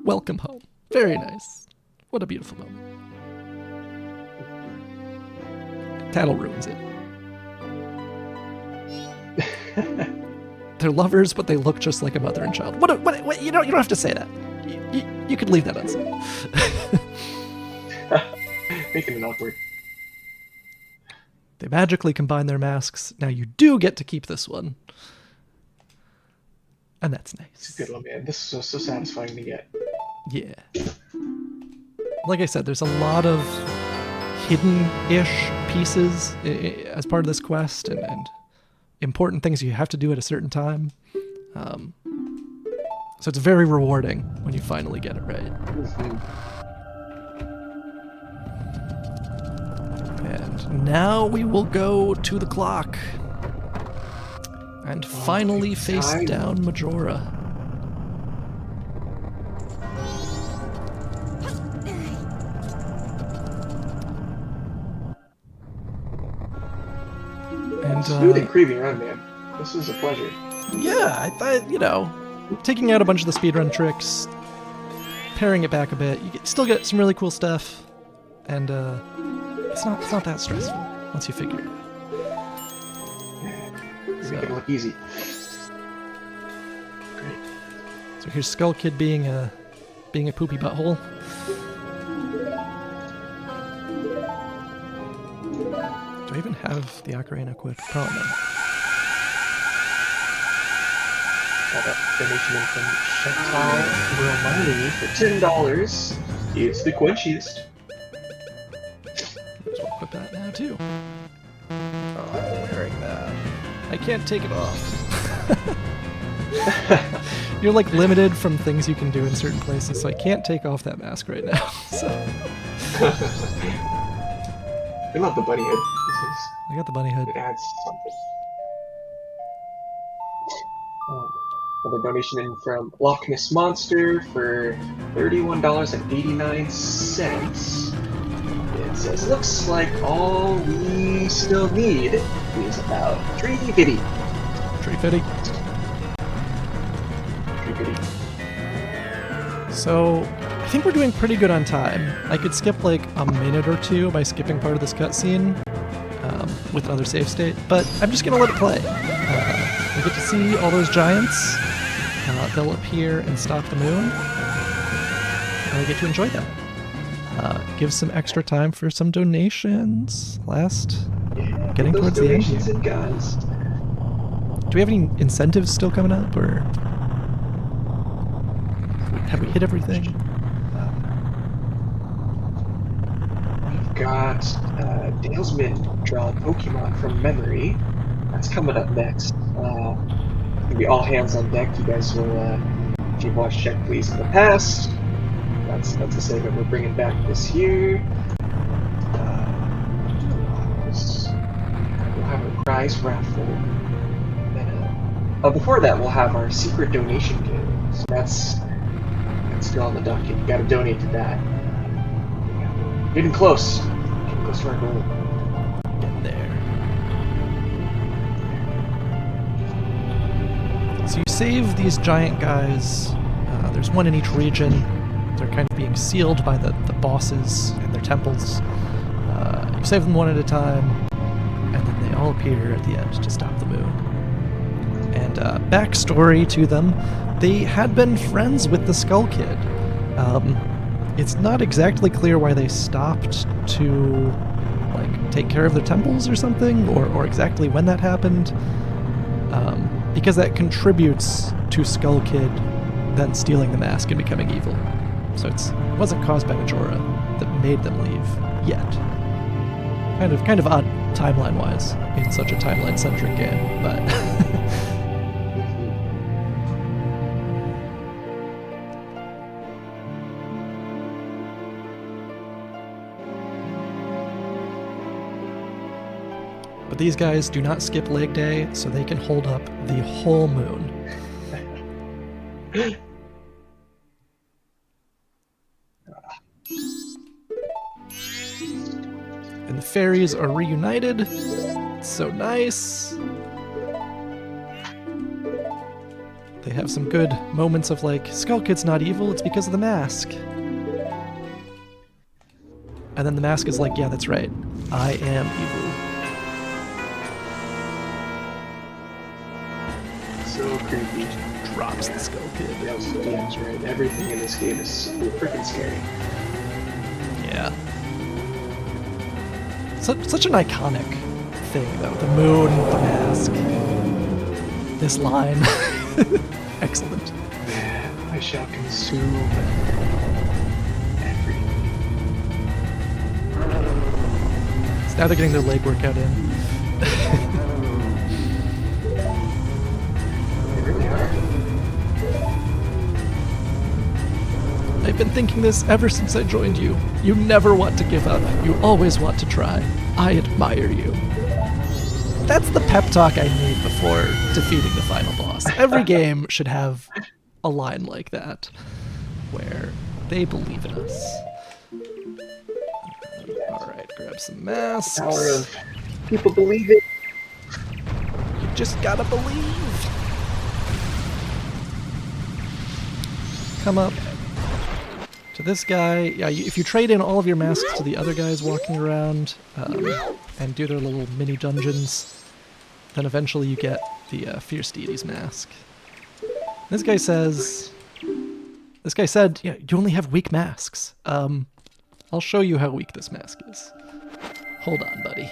Welcome home. Very nice. What a beautiful moment. Tattle ruins it. They're lovers, but they look just like a mother and child. What you don't have to say that. You could leave that unsaid. Making it awkward. They magically combine their masks. Now you do get to keep this one. And that's nice. It's a good one, man. This is so satisfying to get. Yeah. Like I said, there's a lot of hidden-ish pieces as part of this quest and important things you have to do at a certain time. So it's very rewarding when you finally get it right. And now we will go to the clock and finally face down Majora. And smooth and creepy around, man. This is a pleasure. Yeah, I thought, taking out a bunch of the speedrun tricks, paring it back a bit, you still get some really cool stuff, and it's not that stressful once you figure it out. Make it look easy. Great. So here's Skull Kid being a poopy butthole. Do I even have the ocarina equipped? Probably not. Got that donation in from Chantal Romani for $10. It's the quenchiest. Might as well equip that now too. Oh, I'm wearing that. I can't take it off. You're like limited from things you can do in certain places, so I can't take off that mask right now. So. I love the bunny hood. I got the bunny hood. It adds something. Another donation in from Loch Ness Monster for $31.89. It says, looks like all we still need is about 350. 350. So, I think we're doing pretty good on time. I could skip like a minute or two by skipping part of this cutscene with another save state, but I'm just going to let it play. We get to see all those giants. They'll appear and stop the moon, and we get to enjoy them. Give some extra time for some donations. Getting towards the end here. Guys. Do we have any incentives still coming up, or have we hit everything? We've got Dalesman draw Pokemon from memory. That's coming up next. It'll be all hands on deck. You guys will, if you've watched Check Please in the past, that's a segment we're bringing back this year. We'll have a prize raffle. Before that, we'll have our secret donation game. So that's still on the docket. You gotta donate to that. Getting close. Getting close to our goal. Getting there. So you save these giant guys. There's one in each region. They're kind of being sealed by the bosses and their temples. You save them one at a time, and then they all appear at the end to stop the moon. And backstory to them, they had been friends with the Skull Kid. It's not exactly clear why they stopped to take care of their temples or something, or exactly when that happened, because that contributes to Skull Kid then stealing the mask and becoming evil. So it wasn't caused by Majora that made them leave yet. Kind of odd timeline-wise in such a timeline-centric game, but but these guys do not skip leg day, so they can hold up the whole moon. And the fairies are reunited. It's so nice. They have some good moments of like, Skull Kid's not evil, it's because of the mask. And then the mask is like, yeah, that's right. I am evil. So creepy. Drops the Skull Kid. Yes, that's right. Everything in this game is so freaking scary. Yeah. Such an iconic thing, though. The moon, the mask. This line. Excellent. I shall consume everything. So now they're getting their leg workout in. They really are. I've been thinking this ever since I joined you. You never want to give up. You always want to try. I admire you. That's the pep talk I need before defeating the final boss. Every game should have a line like that, where they believe in us. Alright, grab some masks. Power of people believe it. You just gotta believe. Come up to this guy. Yeah, if you trade in all of your masks to the other guys walking around and do their little mini dungeons, then eventually you get the Fierce Deity's mask. This guy said, yeah, you only have weak masks. I'll show you how weak this mask is. Hold on, buddy.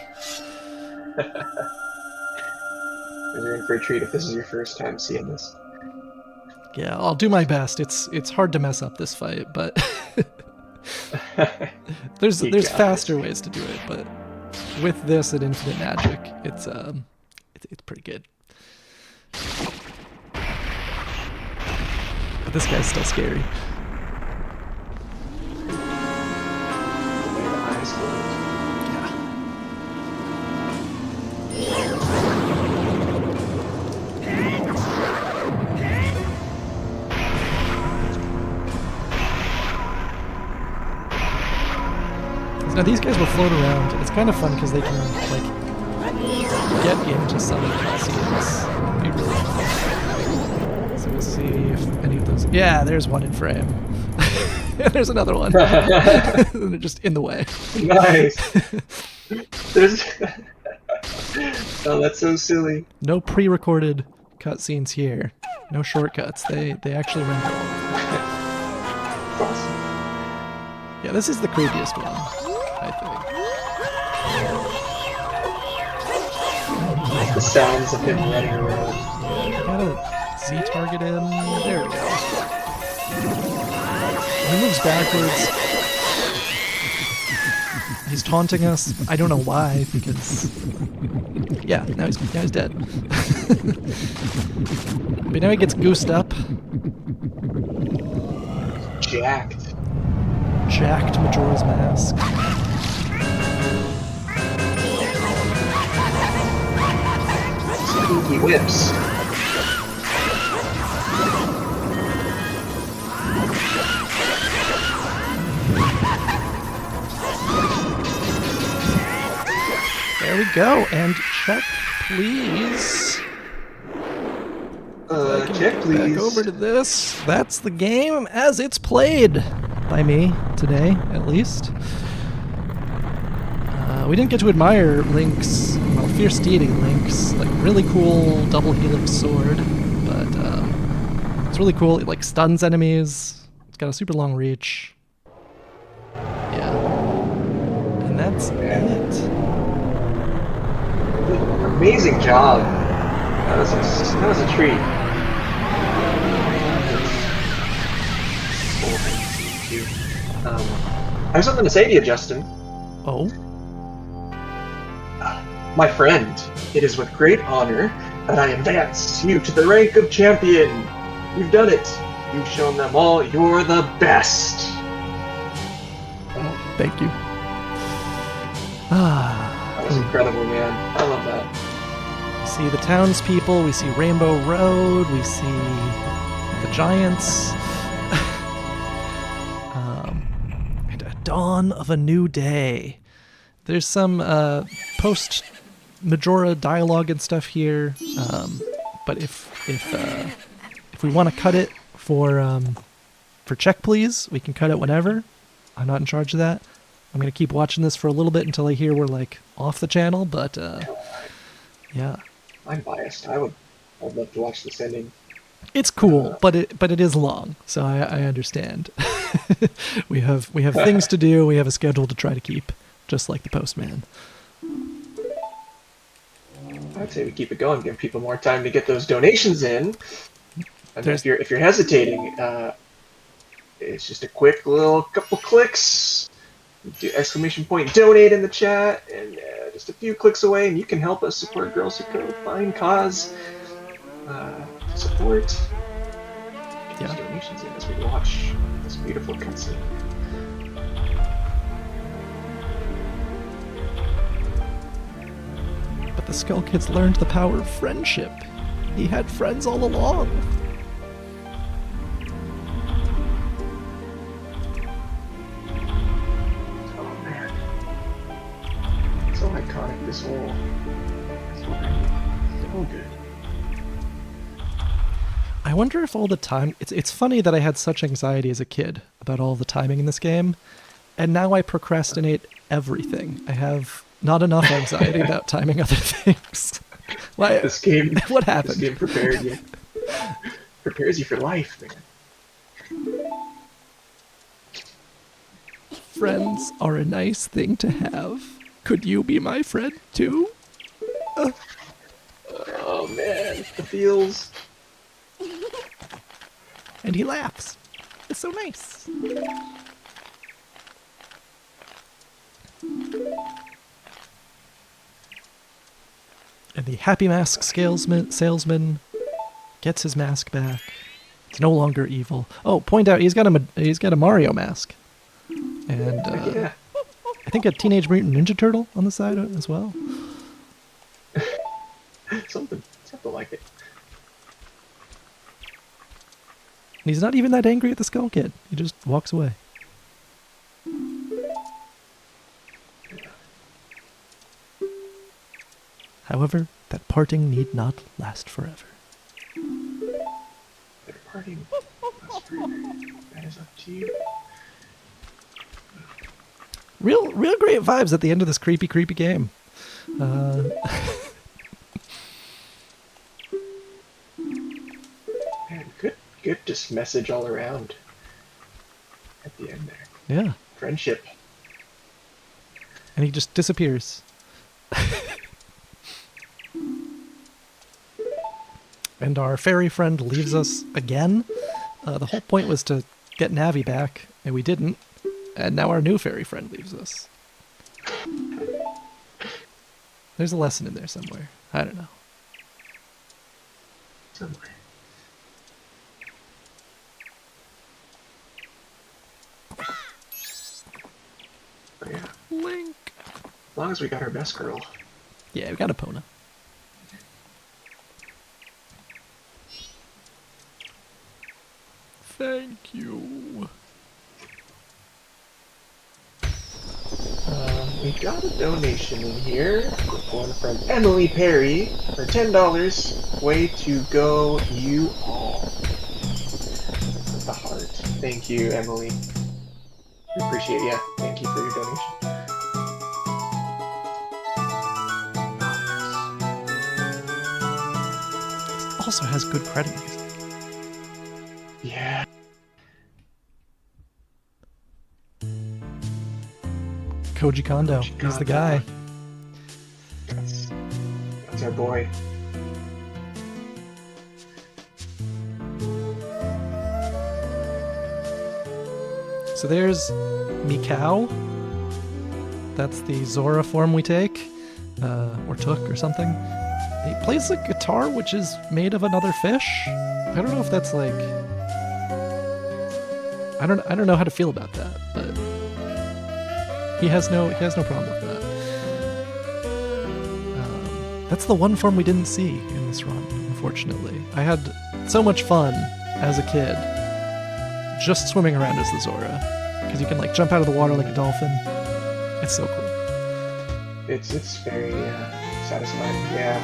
You're in for a treat if this is your first time seeing this. Yeah, I'll do my best. It's hard to mess up this fight, but there's faster ways to do it. But with this and Infinite Magic, it's pretty good. But this guy's still scary. Yeah. Now these guys will float around. It's kind of fun because they can like get into some cutscenes. Be really fun. So we'll see if any of those. Yeah, there's one in frame. There's another one. They're just in the way. Nice. There's. Oh, that's so silly. No pre-recorded cutscenes here. No shortcuts. They actually render all of them. That's awesome. Yeah, this is the creepiest one, I think. The sounds of him running around. Gotta Z-target him. There we go. He moves backwards. He's taunting us. I don't know why, because... Yeah, now he's dead. But now he gets goosed up. Jacked. Jacked Majora's Mask. Spooky whips. There we go, and check, please. Check, please. Back over to this. That's the game as it's played by me today, at least. We didn't get to admire Link's, well, Fierce Deity Link's, like, really cool double helix sword, but it's really cool. It, like, stuns enemies. It's got a super long reach. Yeah. And that's it. Amazing job. That was a treat. I have something to say to you, Justin. Oh? My friend, it is with great honor that I advance you to the rank of champion. You've done it. You've shown them all you're the best. Oh, thank you. That was incredible, man. I love that. We see the townspeople, we see Rainbow Road, we see the giants. And a dawn of a new day. There's some post-Majora dialogue and stuff here, but if we want to cut it for check please, we can cut it whenever. I'm not in charge of that. I'm gonna keep watching this for a little bit until I hear we're like off the channel, but yeah. I'm biased. I'd love to watch this ending. It's cool, but it is long, so I understand. we have things to do. We have a schedule to try to keep, just like the postman. I'd say we keep it going, give people more time to get those donations in. And if you're hesitating, it's just a quick little couple clicks. Do exclamation point donate in the chat, and just a few clicks away, and you can help us support Girls Who Code. Fine cause. Support. Get those donations in as we watch this beautiful cutscene. But the Skull Kid's learned the power of friendship. He had friends all along. Oh man. So iconic, this whole so good. I wonder if all the time... It's funny that I had such anxiety as a kid about all the timing in this game, and now I procrastinate everything. I have not enough anxiety about timing other things. Why? This game... What happened? This game prepared you. Prepares you for life, man. Friends are a nice thing to have. Could you be my friend, too? Oh man, the feels... And he laughs. It's so nice. And the Happy Mask salesman gets his mask back. It's no longer evil. Oh, point out he's got a Mario mask, and yeah. I think a Teenage Mutant Ninja Turtle on the side as well. something like it. And he's not even that angry at the Skull Kid. He just walks away. However, that parting need not last forever. That parting lasts forever. That is up to you. Real great vibes at the end of this creepy game. Man, good just message all around at the end there. Yeah. Friendship. And he just disappears. And our fairy friend leaves us again. The whole point was to get Navi back, and we didn't. And now our new fairy friend leaves us. There's a lesson in there somewhere. I don't know. Somewhere. But yeah, Link. as long as we got our best girl. Yeah, we got Epona. Thank you. We got a donation in here. One from Emily Perry for $10. Way to go, you all. With the heart. Thank you, Emily. We appreciate you. Thank you for your donation. Also has good credit music. Yeah. Koji Kondo. He's the guy. That's our boy. So there's Mikau. That's the Zora form we take. or took or something. He plays a guitar which is made of another fish. I don't know if that's like... I don't know how to feel about that, but he has no problem with that. That's the one form we didn't see in this run, unfortunately. I had so much fun as a kid just swimming around as the Zora, because you can like jump out of the water like a dolphin. It's so cool. It's very satisfying. Yeah,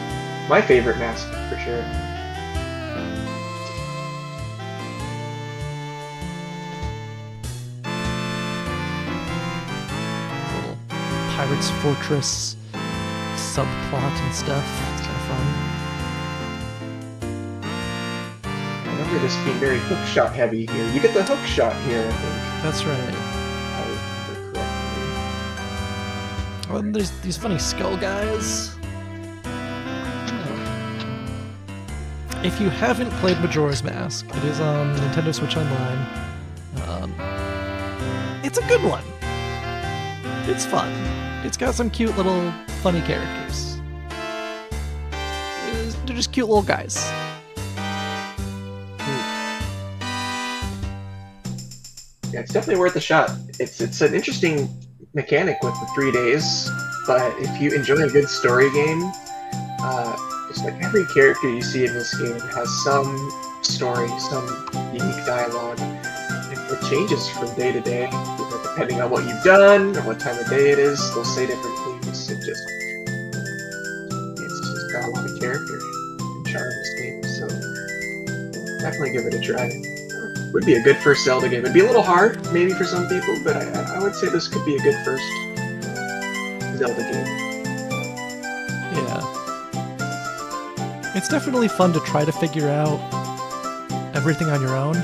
my favorite mask for sure. Little Pirate's Fortress subplot and stuff. It's kind of fun. I remember this being very hook shot heavy here. You get the hook shot here, I think. That's right. I remember correctly. Oh, and there's these funny skull guys. If you haven't played Majora's Mask, it is on Nintendo Switch Online. It's a good one. It's fun. It's got some cute little funny characters. They're just cute little guys. Yeah, it's definitely worth a shot. It's an interesting mechanic with the 3 days, but if you enjoy a good story game, it's like every character you see in this game has some story, some unique dialogue. It changes from day to day, depending on what you've done or what time of day it is. They'll say different things. It's just got a lot of character and charm in this game, so definitely give it a try. Would be a good first Zelda game. It'd be a little hard, maybe for some people, but I would say this could be a good first Zelda game. Yeah. It's definitely fun to try to figure out everything on your own.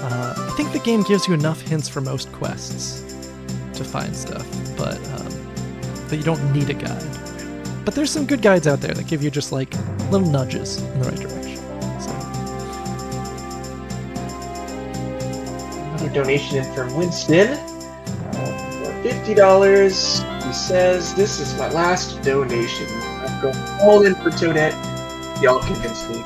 I think the game gives you enough hints for most quests to find stuff, but that you don't need a guide. But there's some good guides out there that give you just like little nudges in the right direction. Another donation in from Winston for $50. He says, "This is my last donation. I'm going all in for Toadette. Y'all convinced me."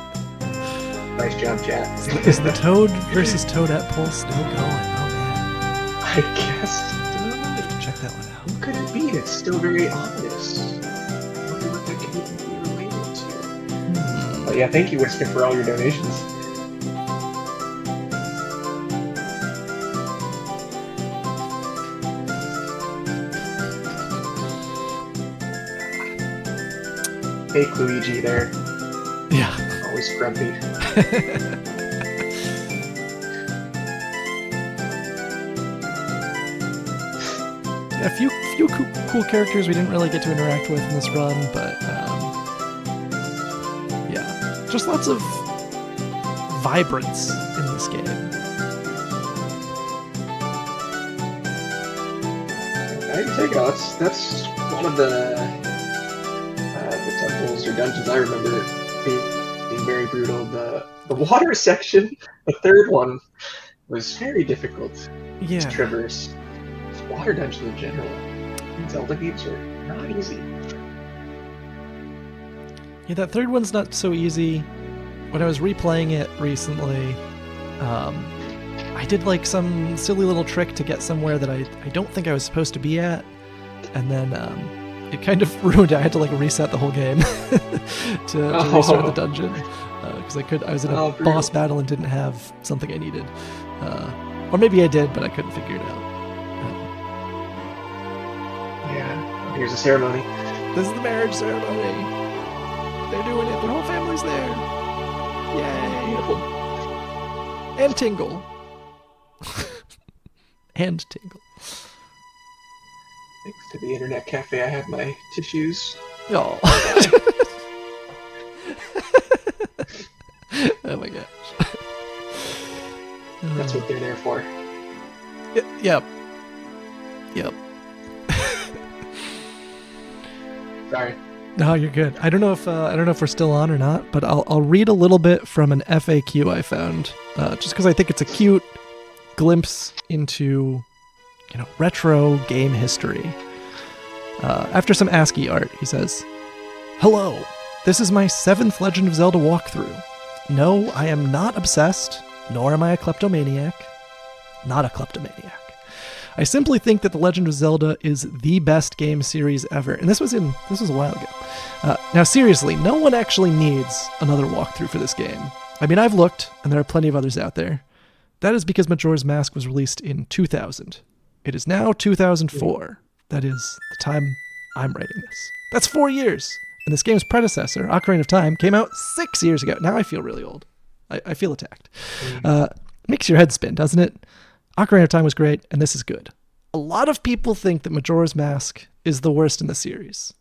Nice job, chat. Is the Toad versus Toadette poll still going? Oh man. I guess. I have to check that one out. Who could it be? It's still very ominous. I wonder what that could even be related to. But yeah, thank you, Winston, for all your donations. Fake Luigi there. Yeah. Always grumpy. Yeah, a few cool characters we didn't really get to interact with in this run, but yeah, just lots of vibrance in this game. I can take it. That's one of the temples or dungeons I remember being very brutal. The water section, the third one, was very difficult to traverse. Water dungeons in general. Zelda games are not easy. Yeah, that third one's not so easy. When I was replaying it recently, I did like some silly little trick to get somewhere that I don't think I was supposed to be at, and then it kind of ruined it. I had to like reset the whole game to restart the dungeon because I was in a boss battle and didn't have something I needed, or maybe I did, but I couldn't figure it out. Yeah, here's a ceremony. This is the marriage ceremony. They're doing it. Their whole family's there. Yay! Beautiful. And Tingle. And Tingle. Thanks to the internet cafe, I have my tissues. Oh. Oh my gosh. That's what they're there for. Yep. Sorry. No, you're good. I don't know if we're still on or not, but I'll read a little bit from an FAQ I found, just because I think it's a cute glimpse into, retro game history. After some ASCII art, he says, Hello, this is my 7th Legend of Zelda walkthrough. No, I am not obsessed, nor am I a kleptomaniac. Not a kleptomaniac. I simply think that The Legend of Zelda is the best game series ever. And this was a while ago. Now seriously, no one actually needs another walkthrough for this game. I mean, I've looked, and there are plenty of others out there. That is because Majora's Mask was released in 2000. It is now 2004. That is the time I'm writing this. That's 4 years. And this game's predecessor, Ocarina of Time, came out 6 years ago. Now I feel really old. I feel attacked. Makes your head spin, doesn't it? Ocarina of Time was great, and this is good. A lot of people think that Majora's Mask is the worst in the series.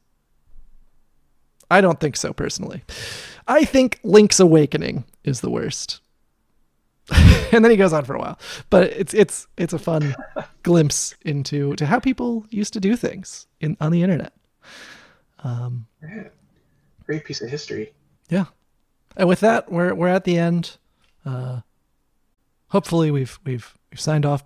I don't think so, personally. I think Link's Awakening is the worst. And then he goes on for a while. But it's a fun glimpse into how people used to do things on the internet. Great piece of history. Yeah. And with that, we're at the end. Hopefully we've signed off by